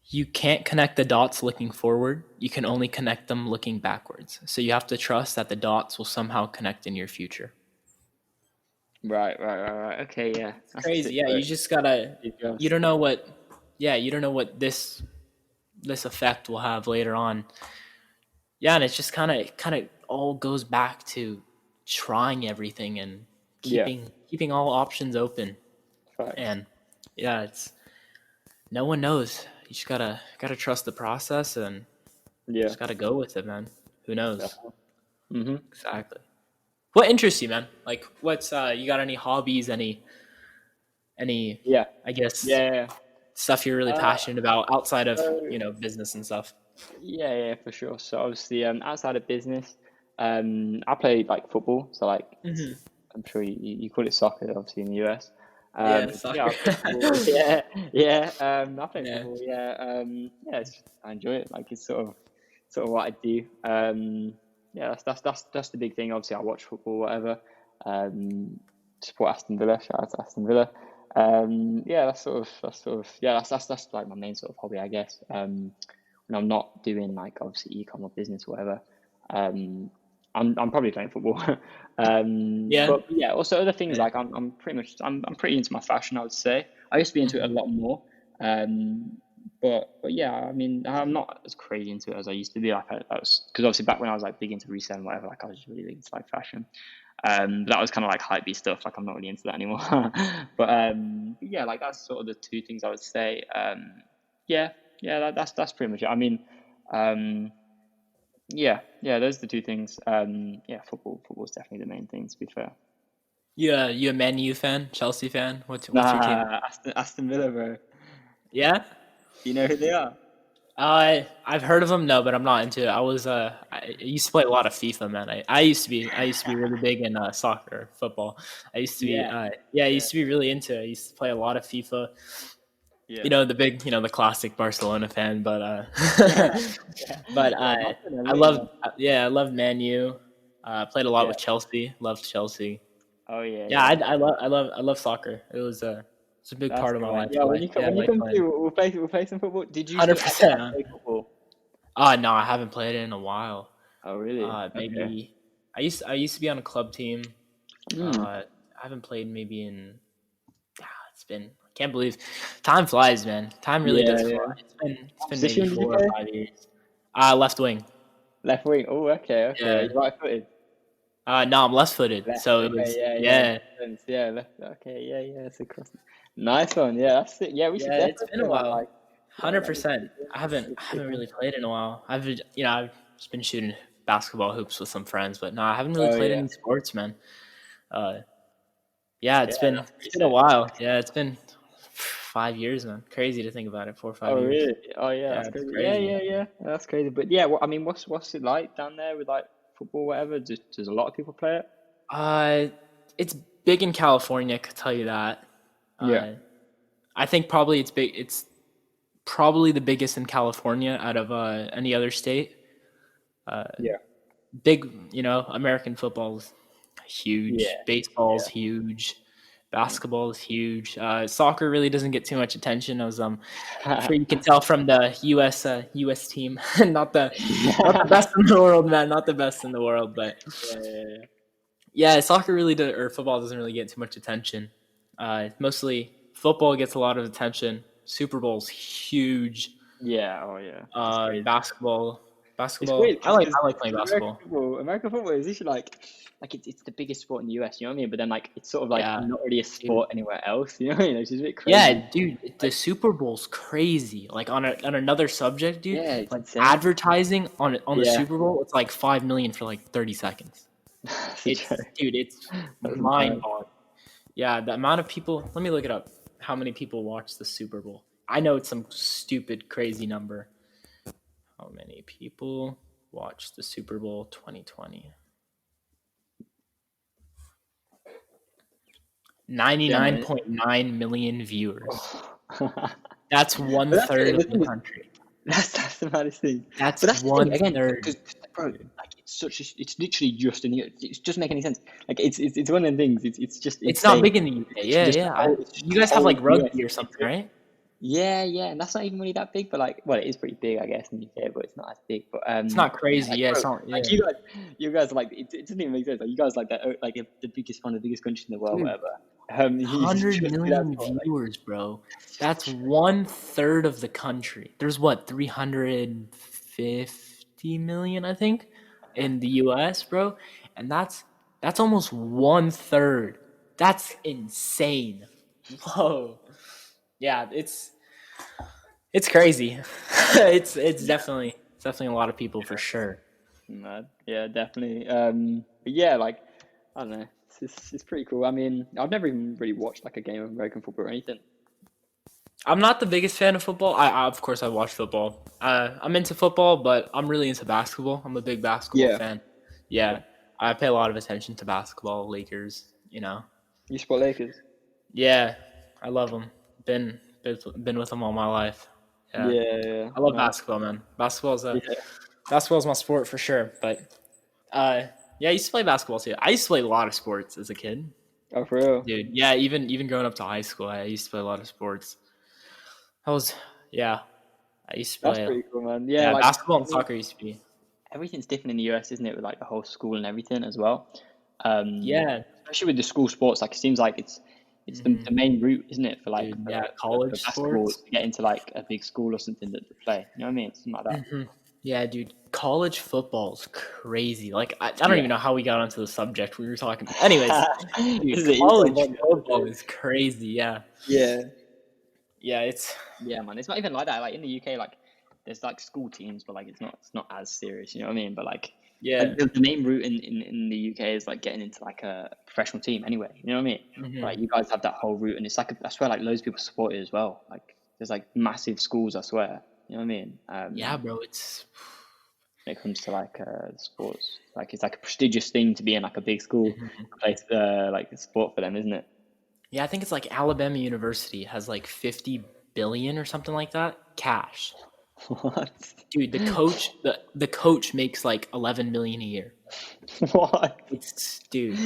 You can't connect the dots looking forward. You can only connect them looking backwards. So you have to trust that the dots will somehow connect in your future. Right. Okay, yeah. It's That's a crazy. sick Yeah, you quote. just gotta. Steve You Jobs. don't know what. Yeah, you don't know what this effect will have later on. Yeah, and it's just kind of all goes back to trying everything and Yeah, keeping all options open. facts. And yeah, it's no one knows. You just gotta trust the process and Yeah, just gotta go with it, man. Who knows? definitely. Mm-hmm. Exactly. What interests you, man? Like, what's you got any hobbies? Any? Yeah. I guess Yeah. stuff you're really Uh, passionate about outside of so business and stuff. yeah, for sure. So obviously, outside of business, I play like football. So like, Hmm. I'm sure you call it soccer, obviously in the US. Yeah, Yeah, soccer. I play football. Yeah, yeah. I play Yeah. football. Yeah, yeah. I enjoy it. Like it's sort of what I do. Yeah, that's the big thing. Obviously, I watch football, whatever. Um, support Aston Villa. Shout out to Aston Villa. Yeah, yeah. That's like my main sort of hobby, I guess. When I'm not doing like obviously ecom or business or whatever. Um, I'm probably playing football. Yeah. But yeah, also other things Yeah. like I'm pretty into my fashion, I would say. I used to be into it a Hmm. lot more. But yeah, I mean, I'm not as crazy into it as I used to be. Like I was, because obviously back when I was like big into resale and whatever, like I was just really big into like fashion. That was kind of like hypebeast stuff. Like I'm not really into that anymore. But yeah, like that's sort of the two things I would say. Yeah, yeah, that's pretty much it. I mean, um, yeah, those are the two things. Yeah, football's definitely the main thing, to be fair. You a Man U fan? Chelsea fan? What's your team? Nah, Aston Villa, bro. Yeah. Do you know who they are? I've heard of them, no, but I'm not into it. I used to play a lot of FIFA, man. I used to be really big in soccer, football. I used to be Yeah, yeah, I yeah, used to be really into it. I used to play a lot of FIFA. yeah, The classic Barcelona fan, but yeah, yeah, but yeah. I Definitely, loved man. yeah, I loved Man U. Played a lot Yeah. with Chelsea. Loved Chelsea. Oh Yeah, yeah. I love soccer. It's a big That's part of my cool, man. life. Yeah, I when like yeah, I you like come playing. through, we'll play some football. Did you still ever like 100%. play football? No, I haven't played it in a while. Oh really? Okay. Maybe I used to be on a club team. Hmm. I haven't played maybe in it's been I can't believe time flies, man. Time really Yeah, does fly. yeah. It's been What maybe position did you 4 or play? 5 years. Left wing. Left wing. Oh, okay. Are Yeah. you right footed? No, I'm left footed. Left. So it Okay, was yeah. yeah. Makes sense. Yeah, left. Okay, yeah. It's across. Nice one. Yeah, that's it. Yeah, we should Yeah, it's definitely been a play, man. while. Like, yeah, that'd be 100%. sick. Yeah, I haven't sick, I sick, haven't man. really played in a while. I've just been shooting basketball hoops with some friends, but no, I haven't really Oh played yeah. any sports, man. Uh, yeah, Yeah, it's been that's it's pretty been a sick. while. Yeah, it's been 5 years, man. Crazy to think about it. 4 or 5 Oh years. really? Oh yeah, Yeah, that's it's crazy. crazy. Yeah. That's crazy. But yeah, I mean, what's it like down there with like football, whatever? Does a lot of people play it? Uh, it's big in California. I could tell you that. Yeah. Uh, I think probably it's big. It's probably the biggest in California out of any other state. Uh, Yeah. big, American football's huge. Yeah. Baseball's Yeah. huge. Basketball is huge. Soccer really doesn't get too much attention, as sure you can tell from the U.S. team. Not the Yeah. best in the world, man. Not the best in the world, but Yeah. yeah, soccer really or football doesn't really get too much attention. Mostly football gets a lot of attention. Super Bowl's huge. Yeah. Oh yeah. That's crazy. Basketball, It's weird I because like I like playing basketball. American football is usually like it's the biggest sport in the US. You know what I mean? But then like it's sort of like Yeah, not really a dude. sport anywhere else. You know what I mean? It's just a bit crazy. Yeah, dude, the Like Super Bowl's crazy. Like on another subject, dude, yeah, it's like insane. advertising on the Yeah. Super Bowl, it's like 5 million for like 30 seconds. That's a joke. It's That's mad. mind-boggling. Yeah, the amount of people. Let me look it up. How many people watch the Super Bowl? I know it's some stupid, crazy number. How many people watch the Super Bowl 2020? Yeah, man. 99.9 million viewers. But That's one that's third the of the thing is, country. that's the maddest thing. But That's that's the thing one again, third. because bro, like it's literally just in the, it doesn't make any sense. Like it's one of the things. It's just It's not insane. big in the UK. It's Yeah, literally just the yeah. whole. It's just You the guys have whole like US rugby or is something, into it. right? Yeah, yeah, and that's not even really that big. But like, well, it is pretty big, I guess, in the UK, but it's not as big. But It's not yeah, crazy. like Yeah, bro, it's not. like Yeah, you guys are like it doesn't even make sense. Like you guys like that, like the biggest one of the biggest countries in the world, dude. whatever. You 100 just do that million sport, like viewers, bro. that's just That's true. one third of the country. There's what, 350 million, I think, in the US, bro. And that's almost one third. That's insane. Whoa. Yeah, it's crazy. It's definitely a lot of people for sure. Mad. Yeah, definitely. But yeah, like I don't know, it's pretty cool. I mean, I've never even really watched like a game of American football or anything. I'm not the biggest fan of football. Of course I watch football. I'm into football, but I'm really into basketball. I'm a big basketball Yeah, fan. yeah. Yeah, I pay a lot of attention to basketball, Lakers. You know. You support Lakers? Yeah, I love them. Been with them all my life. Yeah, Yeah, yeah, I love mad. basketball, man. Yeah. Basketball's my sport for sure. But yeah, I used to play basketball too. I used to play a lot of sports as a kid, Oh, for real? dude. Yeah, even going up to high school, I used to play a lot of sports. I was yeah, I used to That's play. pretty cool, man. Yeah, Yeah, like basketball I and mean, soccer used to be. everything's different in the US, isn't it? With like the whole school and everything as well. Yeah, Especially with the school sports, like it seems like it's the hmm main route, isn't it, for like dude. Yeah, college for basketball sports. to get into like a big school or something that they play. You know what I mean? Something like that. hmm Yeah, dude. College football's crazy. Like I don't Yeah. even know how we got onto the subject we were talking. Anyways, dude, This is an econ college podcast, football isn't it? is crazy. Yeah, Yeah. yeah. It's Yeah, man. It's not even like that. Like in the UK, like there's like school teams, but like it's not as serious. You know what I mean? But like yeah. the main route in the UK is like getting into like a professional team anyway. You know what I mean? Like hmm you guys have that whole route, and it's like I swear like loads of people support it as well. Like there's like massive schools, I swear. You know what I mean? Yeah, bro. It's When it comes to like sports, like it's like a prestigious thing to be in like a big school mhm. place, like sport for them, isn't it? Yeah. I think it's like Alabama University has like 50 billion or something like that cash. What? Dude, the coach makes like 11 million a year. What? It's dude.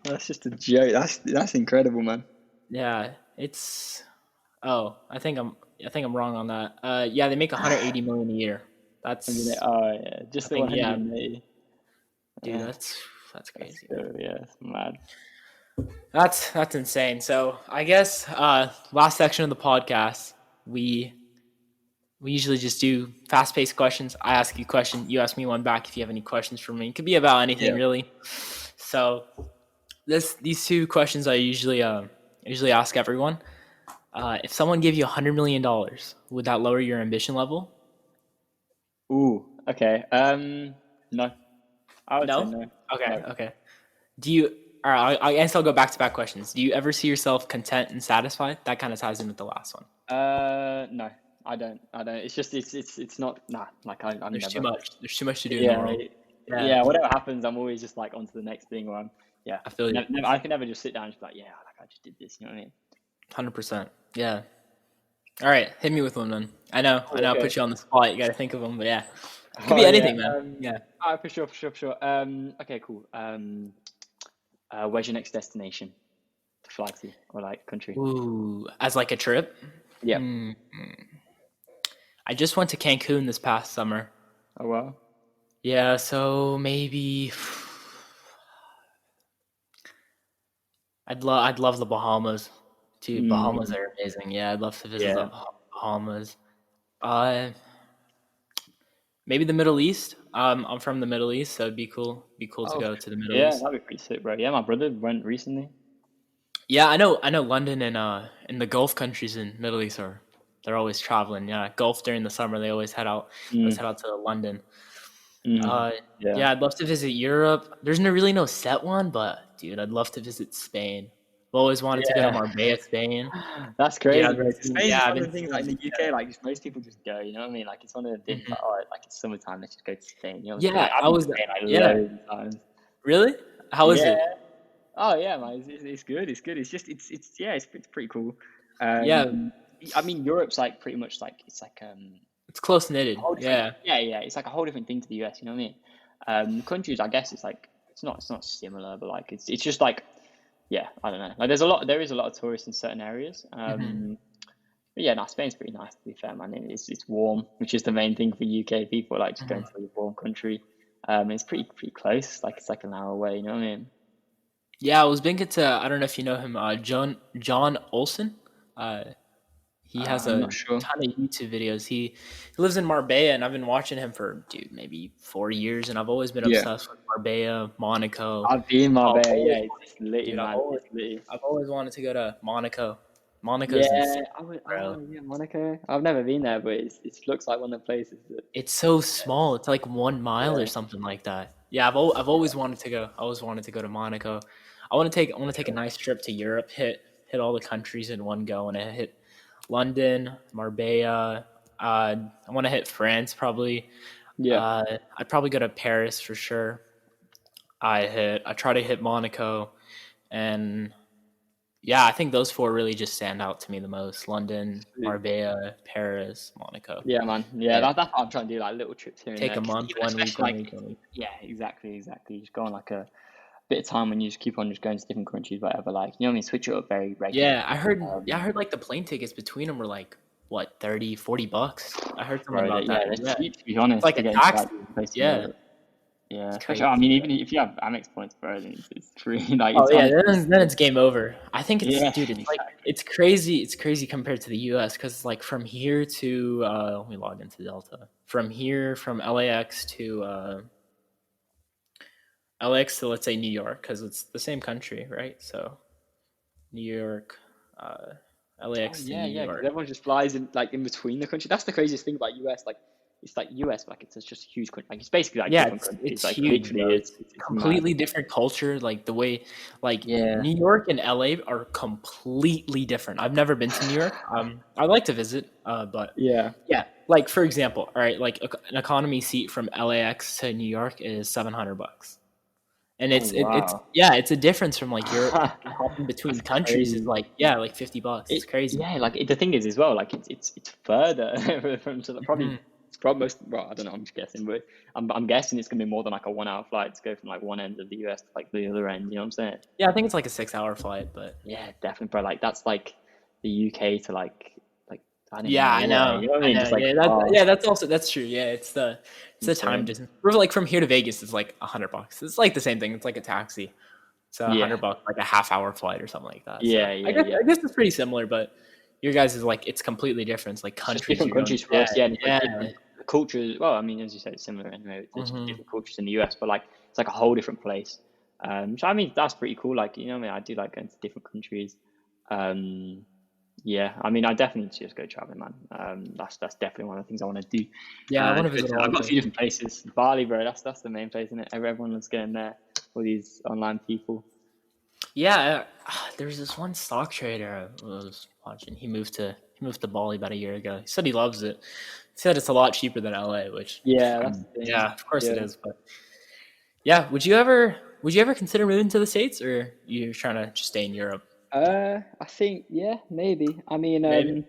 That's just a joke. That's incredible, man. Yeah, it's oh, I think I'm wrong on that. Yeah, they make 180 million a year. That's Oh yeah, I just the think yeah, 180. dude, Yeah, that's that's crazy, man. good. Yeah, it's mad. That's insane. So I guess last section of the podcast, we we usually just do fast paced questions. I ask you a question, you ask me one back if you have any questions for me. It could be about anything Yeah. really. So these two questions I usually ask everyone. If someone gave you $100 million, would that lower your ambition level? Ooh. Okay. No. I would say No. no. Okay. No. Okay. Do you? All right. I guess I'll go back to back questions. Do you ever see yourself content and satisfied? That kind of ties in with the last one. No. I don't. I don't. It's just. It's not. Nah. Like I'm There's too never. much. There's too much to do in the Yeah. world. Yeah. Yeah. Whatever happens, I'm always just like on to the next thing. Or I'm. Yeah. I feel you. I can never just sit down and just be like, yeah, like I just did this. You know what I mean? 100%. Yeah. All right. Hit me with one then. I know. I Oh, know. I okay. put you on the spot. You got to think of them, but yeah, it could Oh be yeah. anything, man. Yeah. For sure. For sure. For sure. Okay. Cool. Where's your next destination to fly to, or like country? Ooh, as like a trip. Yeah. Hmm. I just went to Cancun this past summer. Oh well. Yeah, so maybe I'd love the Bahamas. Dude, Bahamas Mm, are amazing. Yeah, I'd love to visit the yeah. Bahamas. Uh, maybe the Middle East. I'm from the Middle East, so it'd be cool. Be cool to Oh, go to the Middle yeah, East. that'd be pretty sick, bro. Yeah, my brother went recently. Yeah, I know London and the Gulf countries in Middle East they're always traveling. Yeah, Gulf during the summer they always head out. They always Mm, head out to London. Mm. Uh, Yeah. yeah, I'd love to visit Europe. There's no really no set one, but dude, I'd love to visit Spain. I've always wanted to go to Yeah. Marbella, Spain. That's Dude, crazy, bro. 'Cause Spain's yeah, just I've one of been the things like seeing, in the yeah. UK, like just most people just go. You know what I mean? Like it's one of the things Mhm. like, all right, like it's summertime, let's just go to Spain. You know what I'm saying? Yeah, Like I've I been to was, Spain like yeah. loads of times. Really? How is Yeah. it? Oh yeah, man. It's good. It's good. It's just it's yeah, it's pretty cool. Yeah, Um, I mean Europe's like pretty much like it's like it's close a knitted. whole different Yeah. yeah, it's like a whole different thing to the US. You know what I mean? Countries, I guess it's like it's not similar, but like it's just like yeah, I don't know. Like there is a lot of tourists in certain areas. Hmm. But yeah, no, Spain's pretty nice to be fair, man. It's warm, which is the main thing for UK people, like just going to a warm country. It's pretty close, like it's like an hour away, you know what I mean? Yeah, I was big into, I don't know if you know him, John Olson. Uh, he has I'm a not sure. ton of YouTube videos. He lives in Marbella, and I've been watching him for, dude, maybe 4 years, and I've always been Yeah. obsessed with Marbella, Monaco. I've been I've Marbella, yeah, always it's litty, dude, man. It's litty. I've always wanted to go to Monaco. Yeah, Monaco's insane, bro. yeah, Monaco. I've never been there, but it looks like one of the places that It's so small. It's like 1 mile or yeah, something like that. Yeah, I've yeah, always wanted to go. I always wanted to go to Monaco. I want to take a sure. nice trip to Europe. Hit all the countries in one go. And I hit London, Marbella. I want to hit France probably. Yeah, I'd probably go to Paris for sure. I try to hit Monaco, and yeah, I think those four really just stand out to me the most. London, sweet. Marbella, Paris, Monaco. Yeah, man. Yeah, Yeah, that's what I'm trying to do, like little trips here and take there. a 'Cause month, even 1 week, especially one like week, 1 week. yeah, exactly. Just go on like a bit of time when you just keep on just going to different countries, whatever. Like you know what I mean, switch it up very regularly. Yeah, I Um, heard like the plane tickets between them were like what, 30, $40. I heard something bro, about yeah, that. they're Yeah. cheap to be It's honest like to a get into like taxi. different places in Yeah. Europe. Yeah, It's especially crazy. I mean, even if you have Amex points, bro, then it's free. Like Oh it's yeah, honestly, then it's game over. I think it's, yeah, dude, it's like exactly. it's crazy compared to the US, cuz like from here to let me log into Delta. From here from LAX to LAX to, let's say, New York, cuz it's the same country, right? So New York, uh Oh LAX to yeah, New yeah, because York. everyone just flies in like in between the country. That's the craziest thing about US. Like it's like US, like it's just a huge country. Like it's basically like Yeah, different countries. it's Like huge, literally, bro. it's mad. Completely different culture. Like the way, like Yeah, New York and LA are completely different. I've never been to New York. I'd like to visit, but yeah. yeah, like for example, all right, like an economy seat from LAX to New York is $700, and Oh it's wow, yeah, it's a difference from like Europe. Hopping between that's countries is crazy. like, yeah, like $50. It's It crazy. yeah, like the thing is as well, like it's further from so that probably Hmm. it's probably most well, I don't know, I'm just guessing, but I'm guessing it's gonna be more than like a 1 hour flight to go from like one end of the US to like the other end, you know what I'm saying? Yeah, I think it's like a 6 hour flight, but Yeah, definitely, bro. Like that's like the UK to like I don't even yeah, know I where, know. you know what I I mean? know. Just like Yeah, that's also that's true. Yeah, it's the time insane. distance. We're like from here to Vegas is like $100. It's like the same thing. It's like a taxi. It's a Yeah, $100, like a half-hour flight or something like that. So yeah. I guess it's pretty similar, but your guys is like it's completely different. It's like It's just countries different you're going. countries for Yeah, us, yeah, and it's like yeah. different cultures. Well, I mean, as you said, it's similar anyway. There's just Hmm. different cultures in the US, but like it's like a whole different place. So I mean, that's pretty cool. Like, you know what I mean? I do like going to different countries. Um, yeah, I mean, I definitely just go traveling, man. That's definitely one of the things I want to do. Yeah, I want to Go visit a I've lot of got a few places. different places. Bali, bro. That's the main place, isn't it? Everyone's going there. All these online people. Yeah, there was this one stock trader I was watching. He moved to Bali about a year ago. He said he loves it. He said it's a lot cheaper than LA, which Yeah, I that's mean, the thing. yeah, of course it Yeah. is. But yeah, would you ever consider moving to the States, or you're trying to just stay in Europe? I think yeah, maybe. I mean, Maybe.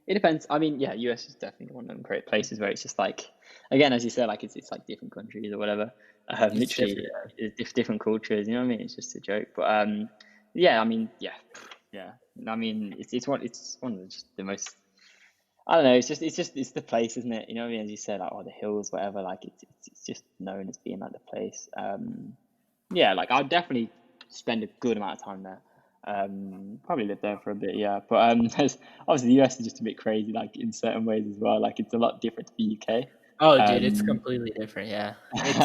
it depends. I mean, yeah, US is definitely one of them great places where it's just like, again, as you said, like it's like different countries or whatever. It's different. Literally, it's different cultures. You know what I mean? It's just a joke. But yeah, I mean, yeah. I mean, it's one of just the most. I don't know. It's the place, isn't it? You know what I mean? As you said, like the hills, whatever. Like it's just known as being like the place. Yeah, like I'd definitely spend a good amount of time there. Probably live there for a bit, yeah. But there's obviously the US is just a bit crazy, like in certain ways as well. Like it's a lot different to the UK. Oh, dude, it's Um, completely different. Yeah,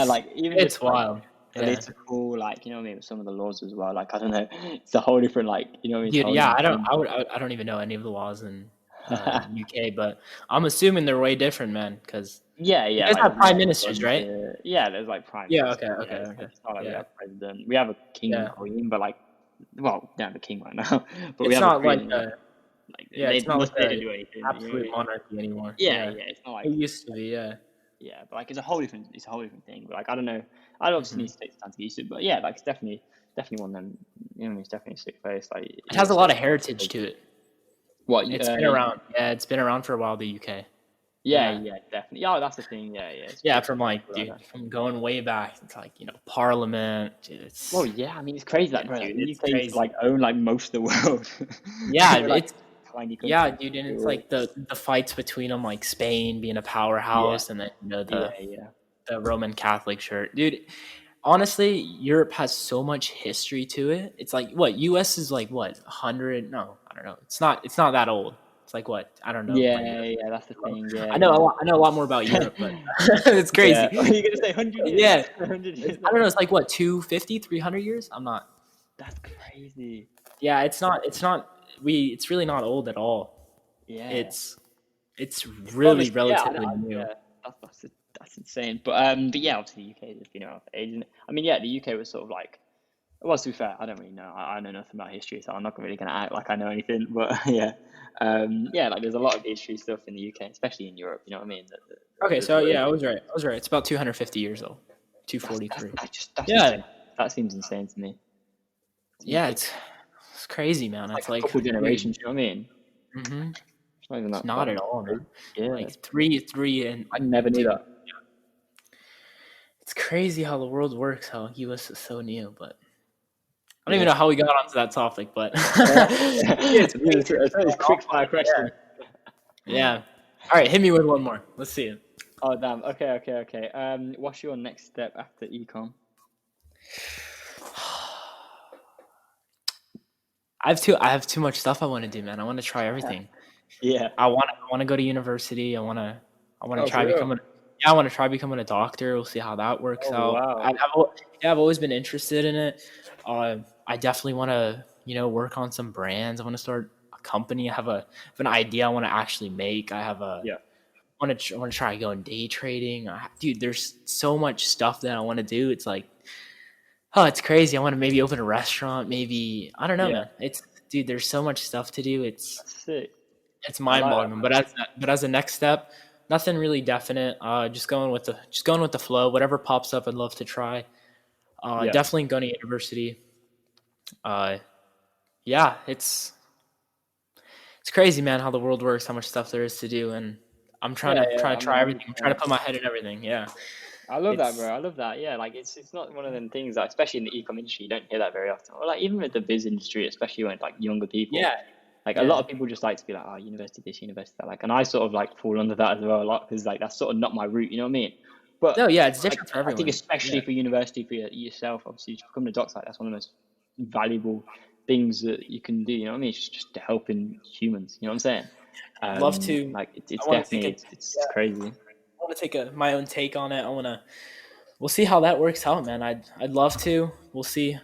like even just it's like wild. Yeah, political, like you know what I mean, with some of the laws as well. Like I don't know, it's a whole different like you know what I mean. It's a dude. whole Yeah, different I don't. thing. I don't even know any of the laws in UK, but I'm assuming they're way different, man. Because Yeah, you yeah, guys like have there's prime more ministers, fun right? to, yeah, there's like prime Yeah. minister. Okay. Yeah, Okay. it's Okay. like it's not like we Yeah. have president. We have a king and Yeah. queen, but like, well, we don't have a king right now, but we It's have a not like queen. a Like yeah. they It's not must like they a don't do anything. You know what I absolute mean? monarchy anymore. Yeah, Yeah. yeah. It's not like It used to be. Yeah. yeah, but like it's a whole different thing. But like I don't know. I obviously Hmm. need to take the time to get used to it. But yeah, like it's definitely one of them. You know, it's definitely a sick place. Like It has a USA. lot of heritage to it. What? It's been around. Yeah, it's been around for a while. The UK. Yeah, Yeah. yeah, definitely. Yeah, that's the thing. Yeah, yeah. It's Yeah, cool. from It's like, cool like dude, that. from going way back, it's like, Parliament. Dude, Well, it's yeah. I mean, it's crazy, yeah, like bro. Like dude, the it's UK used to crazy. like own like most of the world. Yeah, We're like it's a tiny yeah, country. dude, and it's We're- like the fights between them, like Spain being a Yeah, powerhouse, and then yeah, yeah. the Roman Catholic Church, dude. Honestly, Europe has so much history to it. It's like what US is like what 100? No, I don't know. It's not that old. It's like what I don't know about Yeah, Europe. yeah. That's the thing. Yeah, I know a yeah. lot. I know a lot more about Europe, but it's Yeah. crazy. Are you gonna say 100 years? Yeah, 100 years I don't know. old? It's like what 250, 300 years. I'm not. That's crazy. Yeah, it's not. It's not. It's really not old at all. Yeah. It's it's Well, really obviously, yeah, I know, relatively new. yeah, that's insane. But yeah, obviously, the UK has been around for ages. I mean, yeah, the UK was sort of like, well, to be fair, I don't really know. I know nothing about history, so I'm not really gonna act like I know anything. But yeah, yeah, like there's a lot of history stuff in the UK, especially in Europe. You know what I mean? Okay, There's so loads yeah, I of was right. I was right. It's about 250 years old. that's 243. that's Yeah, insane. That seems insane to me. Seems yeah. crazy. It's crazy, man. It's like It's a like, couple dude. generations. You know what I mean? Hmm. It's not even It's that not at all, man. crazy. Yeah, Like three, and I never knew dude, that. it's crazy how the world works. How US is so new, but I don't even know Yes. how we got onto that topic. But Yeah, yeah, it's it's, crazy. it's quick fire question. Yeah. All right, hit me with one more. Let's see it. Oh damn. Okay, okay, okay. What's your next step after econ? I have too much stuff I want to do, man. I want to try everything. Yeah. I want to go to university. I want to Oh, for try real? becoming yeah, I want to try becoming a doctor. We'll see how that works Oh out. wow. Yeah, I've always been interested in it. I definitely want to, work on some brands. I want to start a company. I have an idea I want to actually make. Yeah. I want to try going day trading. Dude, there's so much stuff that I want to do. It's like, oh, it's crazy. I want to maybe open a restaurant. Maybe I don't know, Yeah. man. Dude, there's so much stuff to do. That's sick. It's I like that, mind-boggling. man. But as a next step, nothing really definite. Just going with the flow. Whatever pops up, I'd love to try. Yeah. Definitely going to university. Uh, yeah, it's crazy, man, how the world works, how much stuff there is to do, and I'm Yeah, yeah. trying I to mean, try everything. I'm trying to 100%. put my head in everything. Yeah, I love that, bro. it's I love that. Yeah, like it's not one of them things that, especially in the ecom industry, you don't hear that very often. Or like even with the biz industry, especially when like younger people, yeah, like a lot yeah. of people just like to be like, oh, university this, university that. Like, and I sort of like fall under that as well a lot because like that's sort of not my route. You know what I mean? No, But yeah, it's like different for I think everyone. especially Yeah, for university for yourself, obviously, to become a doctor, like, that's one of the most valuable things that you can do. You know what I mean? It's just to helping humans. You know what I'm saying? love to. Like it's I want to take definitely it. it's Yeah, crazy, I want to take my own take on it. I want to. We'll see how that works out, man. I'd love to. We'll see.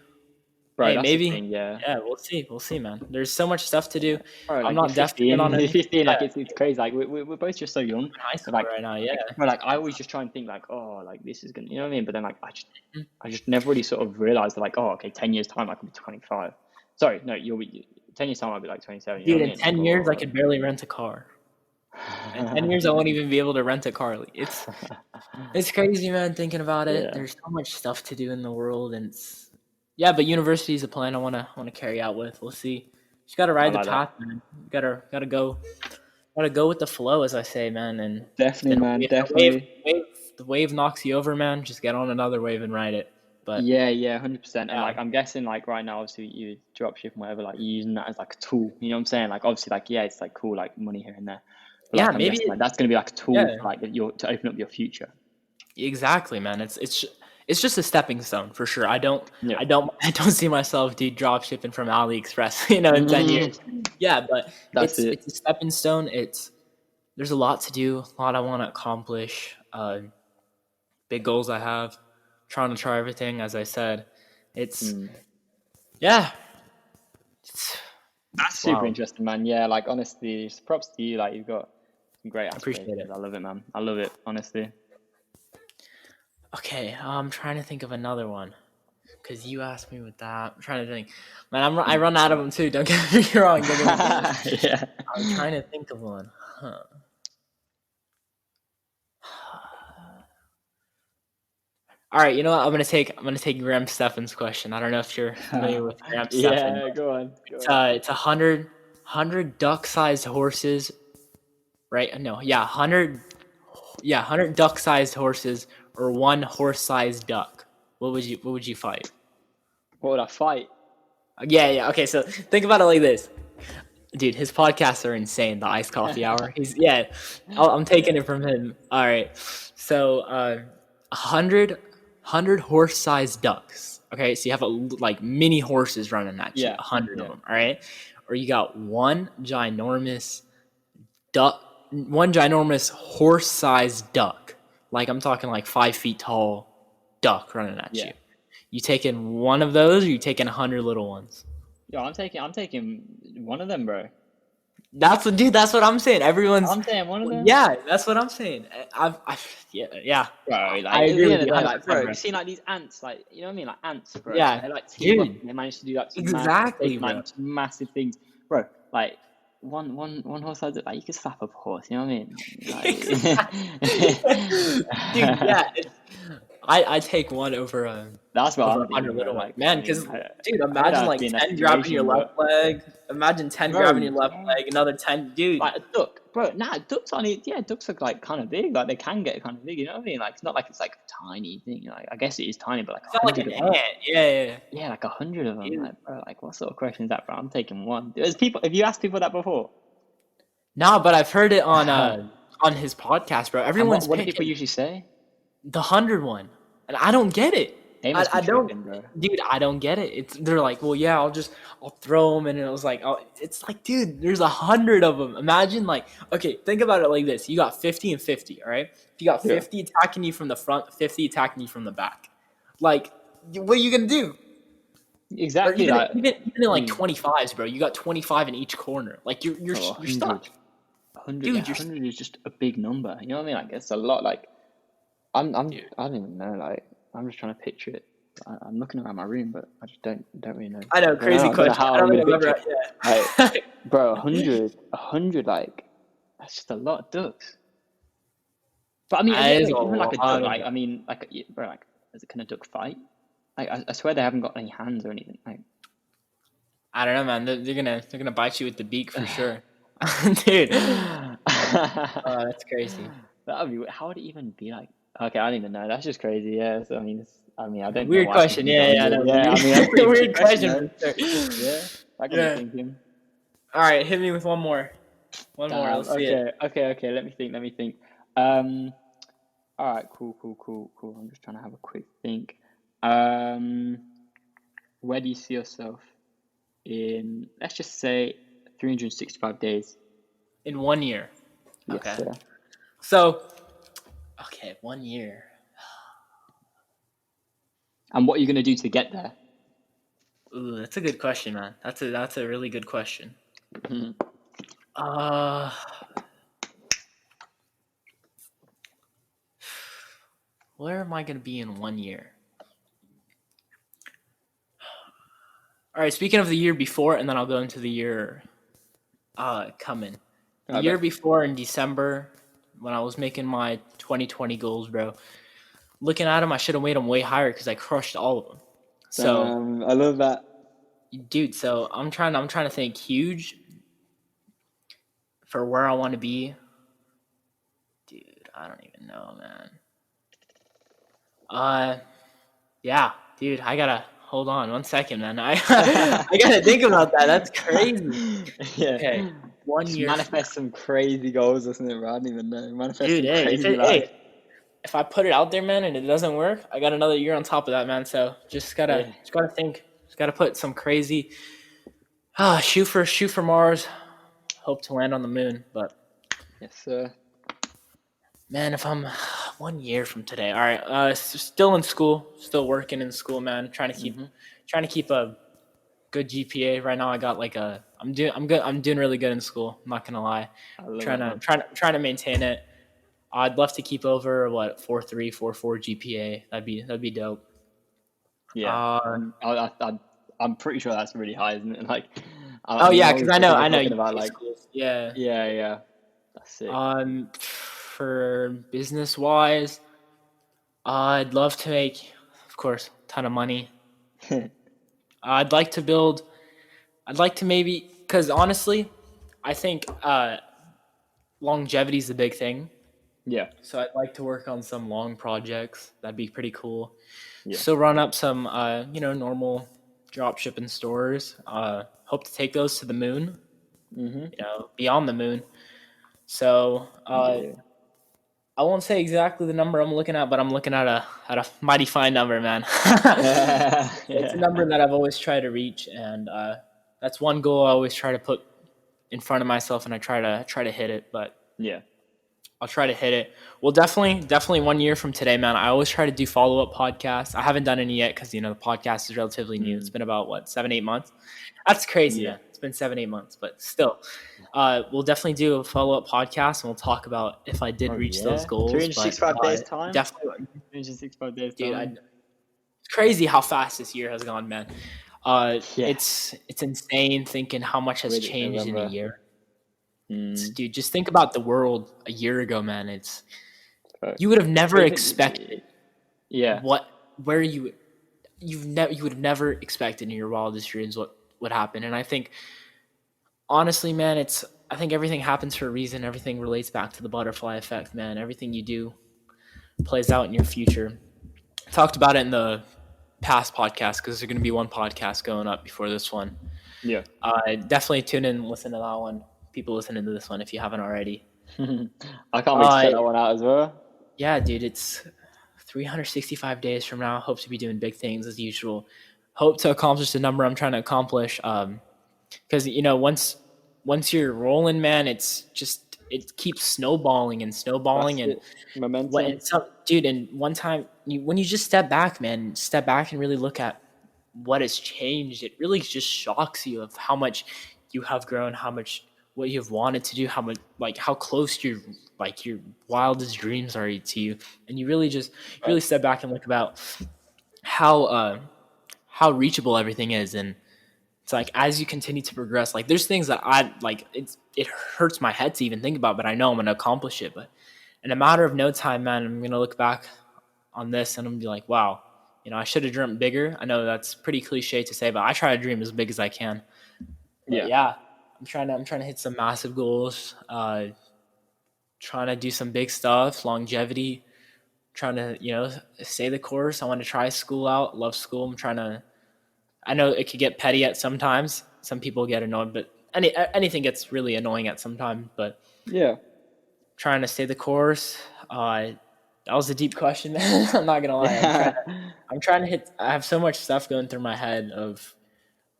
bro. Hey, That's the maybe. thing, yeah. Yeah, we'll see. We'll see, man. There's so much stuff to do. Bro, I'm like you're not definite 15, on you're anything. 15, Yeah, like it's crazy. Like we're both just so young. I'm in high But school right now. Yeah. bro, like I always just try and think like, oh, like this is gonna, you know what I mean? But then like I just never really sort of realized that like, oh, okay, 10 years time I could be 25. Sorry, no, you'll be 10 years time I'll be like 27. You know Dude, what I in mean? Like, 10 years, I could barely rent a car. In 10 years, I won't even be able to rent a car. It's crazy, man, thinking about it. yeah, There's so much stuff to do in the world, and yeah, but university is a plan I wanna carry out with. We'll see. Just gotta I ride the like that. path, man. Gotta go with the flow, as I say, man. And Definitely, then man, wave, definitely. wave, the wave knocks you over, man. Just get on another wave and ride it. But Yeah, yeah, 100%. And yeah, like I'm guessing like right now, obviously you drop ship and whatever, like you're using that as like a tool. You know what I'm saying? Like obviously, like yeah, it's like cool, like money here and there. But yeah, like I'm maybe, guessing like that's gonna be like a tool yeah, for like your to open up your future. exactly, man. It's just a stepping stone for sure. Yeah. I don't see myself, dude, drop shipping from AliExpress, in 10 years. Yeah, but That's it. it's a stepping stone. There's a lot to do, a lot I want to accomplish. Big goals I have, trying to try everything. As I said, it's Mm. yeah, That's It's super wild. interesting, man. Yeah, like honestly, just props to you. Like you've got some great I appreciate aspirations. it. I love it, man. I love it, honestly. Okay, I'm trying to think of another one because you asked me with that. I'm trying to think. Man, I run out of them too. Don't get me wrong. Don't get me. Yeah. I'm trying to think of one. Huh. All right, you know what? I'm gonna take Graham Stephan's question. I don't know if you're familiar with Graham Stephan, Yeah, but go on, go on. it's 100 duck-sized horses, right? No, yeah, 100 duck-sized horses or one horse-sized duck. What would you fight? What would I fight? Yeah. Okay, so think about it like this. Dude, his podcasts are insane. The Iced Coffee Hour. I'm taking it from him. All right, so 100 horse-sized ducks. Okay, so you have like mini horses running at you, Yeah, 100 of yeah, them. All right, or you got one ginormous horse-sized duck. Like I'm talking like 5 feet tall duck running at yeah. you. You taking one of those, or you taking 100 little ones? Yo, I'm taking one of them, bro. That's what I'm saying. Everyone's, I'm saying one of them. yeah, that's what I'm saying. Yeah. Bro, I like at agree the with end of you the day, 100%, like, bro, bro. you seen like these ants, like, you know what I mean, like ants, bro. Yeah, They like team up dude, and they manage to do like some mad, exactly, taking like bro. massive things, bro. Like one horse size, like you could slap up a horse. You know what Dude, I yeah, mean? I take one That's what over I'm a hundred thinking, bro. little ones, Like, I man. Because mean, dude, I don't imagine have to like be in that 10 grabbing your situation, left but leg. Imagine 10 grabbing bro, your left yeah. leg, another 10, dude. Like a duck, bro. Nah, ducks aren't. Yeah, ducks are like kind of big. Like they can get kind of big. You know what I mean? Like it's not like it's like a tiny thing. Like I guess it is tiny, but like It's a not like hundred an of them. ant. Yeah. Yeah, like 100 of them. Dude. Like, bro, like what sort of question is that, bro? I'm taking one. There's people. Have you asked people that before? No, but I've heard it And on his podcast, bro. Everyone's what do people picking usually say? the 100 one, and I don't get it. They must be I don't, tripping, bro. dude. I don't get it. They're like, well, yeah, I'll throw them, and it was like, oh, it's like, dude, there's 100 of them. Imagine like, okay, think about it like this: you got 50 and 50, all right? You got Yeah, 50 attacking you from the front, 50 attacking you from the back. Like, what are you gonna do? Or exactly. even Like, even even in I like mean, 25s, bro. You got 25 in each corner. Like bro, you're stuck, 100, yeah, dude. 100 is just a big number. You know what I mean? Like, it's a lot. Like, Dude. I don't even know. Like, I'm just trying to picture it. I'm looking around my room, but I just don't really know. I know, crazy Don't know question. how I I'm don't gonna think I've picture ever. it. Like, bro, 100, like, that's just a lot of ducks. But I mean, That is a wait, even like a lot duck, of. like, I mean, like, bro, like, can a duck fight? Like, I swear they haven't got any hands or anything. Like, I don't know, man. They're gonna bite you with the beak for sure, dude. Oh, that's crazy. that would be, how would it even be like? Okay, I don't even know. That's just crazy. Yeah. So, I mean, I don't know Weird why question. people do Yeah, I 100. know. Yeah, I Weird, mean, that's a pretty big weird question, question though. for sure. Yeah, that got me Yeah. thinking. All right, hit me with one more. One more. Damn. Let's see it. Okay. Let me think. Um. All right. Cool. I'm just trying to have a quick think. Um. Where do you see yourself in, let's just say, 365 days? In 1 year. Yes, Okay. sir. So, okay, 1 year. And what are you gonna do to get there? Ooh, that's a good question, man. That's a really good question. Mhm. Uh, where am I gonna be in 1 year? All right. Speaking of the year before, and then I'll go into the year coming. The I year bet. before in December, when I was making my 2020 goals, bro. Looking at them, I should have made them way higher because I crushed all of them. So, I love that. dude, so I'm trying to think huge for where I want to be. Dude, I don't even know, man. Yeah, dude, I gotta hold on 1 second, man. I I gotta think about that. That's crazy. Yeah. Okay, one Just year from manifest some crazy goals or something, bro. I don't even know. now, Manifest dude. some Hey, crazy life. if I put it out there, man, and it doesn't work, I got another year on top of that, man. So Yeah. just gotta think, just gotta put some crazy. Shoot for Mars. Hope to land on the moon, but Yes, sir. man, if I'm 1 year from today, all right. Still in school, still working in school, man. Trying to keep a good GPA right now. I got like I'm doing really good in school. I'm not gonna lie. I love Trying it, to man. trying to maintain it. I'd love to keep over what 4.3, 4.4 GPA. That'd be dope. Yeah, Uh I'm pretty sure that's really high, isn't it? Like, I oh mean, yeah, because obviously we're I know talking about UK like, schools. Yeah. yeah, yeah, that's sick. For business wise, I'd love to make, of course, a ton of money. I'd like to build. I'd like to maybe because honestly, I think longevity is the big thing. Yeah, So I'd like to work on some long projects. That'd be pretty cool. yeah. Still run up some, normal drop shipping stores. Hope to take those to the moon. Mhm. Beyond the moon. So Yeah, I won't say exactly the number I'm looking at, but I'm looking at a mighty fine number, man. yeah. It's a Yeah. number that I've always tried to reach, and that's one goal I always try to put in front of myself, and I try to hit it. But Yeah. I'll try to hit it. Well, definitely 1 year from today, man. I always try to do follow up podcasts. I haven't done any yet because the podcast is relatively new. It's Mm, been about what 7-8 months. That's crazy, yeah. man. It's been 7-8 months, but still, we'll definitely do a follow up podcast and we'll talk about if I did Oh reach those yeah. goals. But 365 days time. definitely, 365 days dude, time. it's crazy how fast this year has gone, man. Yeah. It's insane thinking how much has Quick as changed in a ever. year. Mm, Dude, just think about the world a year ago, man. You facts. would have never But even, expected yeah. what where you would have never expected in your wildest dreams what would happen. And I think honestly, man, I think everything happens for a reason. Everything relates back to the butterfly effect, man. Everything you do plays out in your future. I talked about it in the past podcast because there's going to be one podcast going up before this one. Yeah. Definitely tune in and listen to that one. People listening to this one if you haven't already. I can't wait to Uh, check that one out as well. yeah, dude, it's 365 days from now. Hope to be doing big things as usual. Hope to accomplish the number I'm trying to accomplish. Because once you're rolling, man, it keeps snowballing and That's snowballing and it. Momentum. dude. And one time, when you just step back, man, step back and really look at what has changed. It really just shocks you of how much you have grown, how much what you've wanted to do, how much like how close your wildest dreams are to you, and you really Facts. step back and look about how how reachable everything is. And it's like as you continue to progress, like there's things that I like. It hurts my head to even think about, but I know I'm gonna accomplish it. But in a matter of no time, man, I'm gonna look back on this and I'm gonna be like, wow, I should have dreamt bigger. I know that's pretty cliche to say, but I try to dream as big as I can. But Yeah. yeah, I'm trying to hit some massive goals. Trying to do some big stuff, longevity. Trying to stay the course. I want to try school out. Love school. I know it could get petty at sometimes. Some people get annoyed, but anything gets really annoying at some time. But Yeah. trying to stay the course. That was a deep question, man. I'm not gonna lie. I'm trying to hit. I have so much stuff going through my head of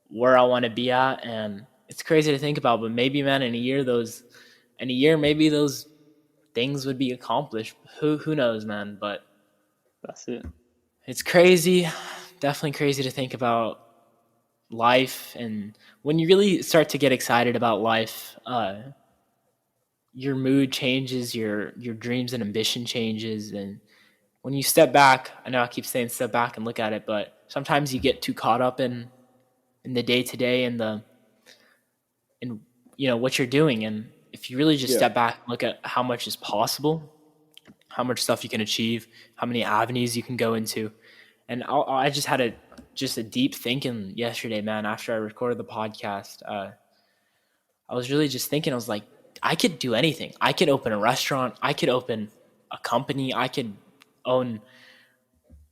where I want to be at, and it's crazy to think about. But maybe, man, in a year, maybe those things would be accomplished. Who knows, man? But That's it. it's crazy, definitely crazy to think about life, and when you really start to get excited about life, your mood changes, your dreams and ambition changes, and when you step back, I know I keep saying step back and look at it, but sometimes you get too caught up in the day to day and the in what you're doing, and if you really just Yeah. step back and look at how much is possible, how much stuff you can achieve, how many avenues you can go into, and I just had a deep thinking yesterday, man. After I recorded the podcast, I was really just thinking. I was like, I could do anything. I could open a restaurant. I could open a company. I could own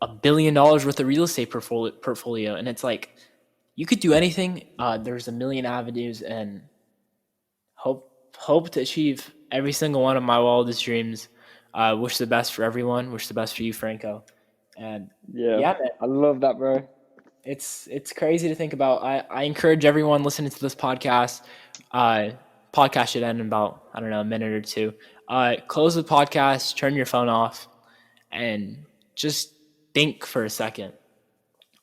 $1 billion worth of real estate portfolio. And it's like, you could do anything. There's a million avenues, and hope to achieve every single one of my wildest dreams. Wish the best for everyone. Wish the best for you, Franco. And Yeah. yeah, man, I love that, bro. it's crazy to think about. I encourage everyone listening to this podcast. Uh, Podcast should end in about, I don't know, a minute or two. Close the podcast, turn your phone off, and just think for a second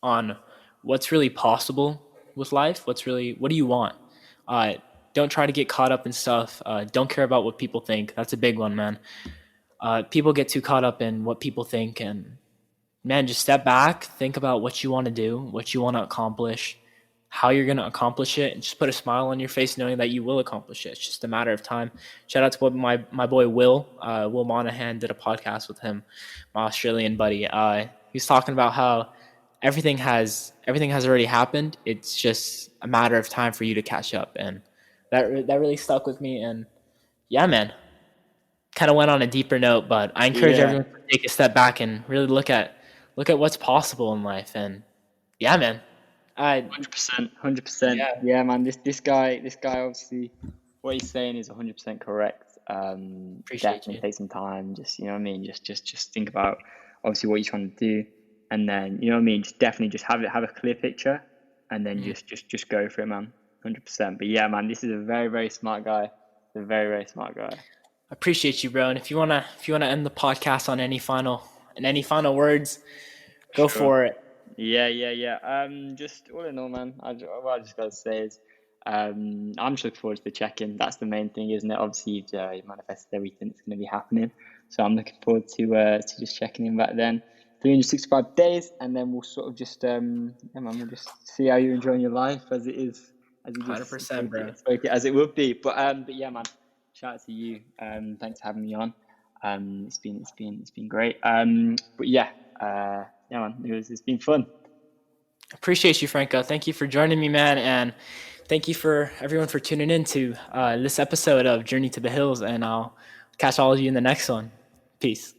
on what's really possible with life? What do you want? Uh, don't try to get caught up in stuff. Don't care about what people think. That's a big one, man. People get too caught up in what people think, and man, just step back, think about what you want to do, what you want to accomplish, how you're going to accomplish it, and just put a smile on your face knowing that you will accomplish it. It's just a matter of time. Shout out to what my boy Will Monahan, did a podcast with him, my Australian buddy. He was talking about how everything has already happened. It's just a matter of time for you to catch up, and that really stuck with me. And yeah, man, kind of went on a deeper note, but I encourage Yeah. everyone to take a step back and really look at what's possible in life. And yeah, man, I 100%, 100%. yeah, Yeah, man. This guy, obviously, what he's saying is 100% correct. appreciate Definitely you. take some time. Just, you know what I mean. Just think about obviously what you're trying to do, and then you know what I mean. Just definitely just have a clear picture, and then Mhm. just go for it, man. 100%. But yeah, man, this is a very very smart guy. A very very smart guy. Appreciate you, bro. And if you wanna end the podcast on any final words, go Sure. for it. Yeah, yeah, yeah. Just all in all, man, what I just gotta say is, I'm just looking forward to the check-in. That's the main thing, isn't it? Obviously, you've manifested everything that's going to be happening, so I'm looking forward to just checking in back then. 365 days, and then we'll sort of just yeah, man, we'll just see how you're enjoying your life as it is, as you Hundred just percent, bro. spoke it as it would be. But yeah, man, shout out to you. Thanks for having me on. It's been great. But yeah, yeah, man, it's been fun. Appreciate you, Franco. Thank you for joining me, man, and thank you for everyone for tuning in to this episode of Journey to the Hills. And I'll catch all of you in the next one. Peace.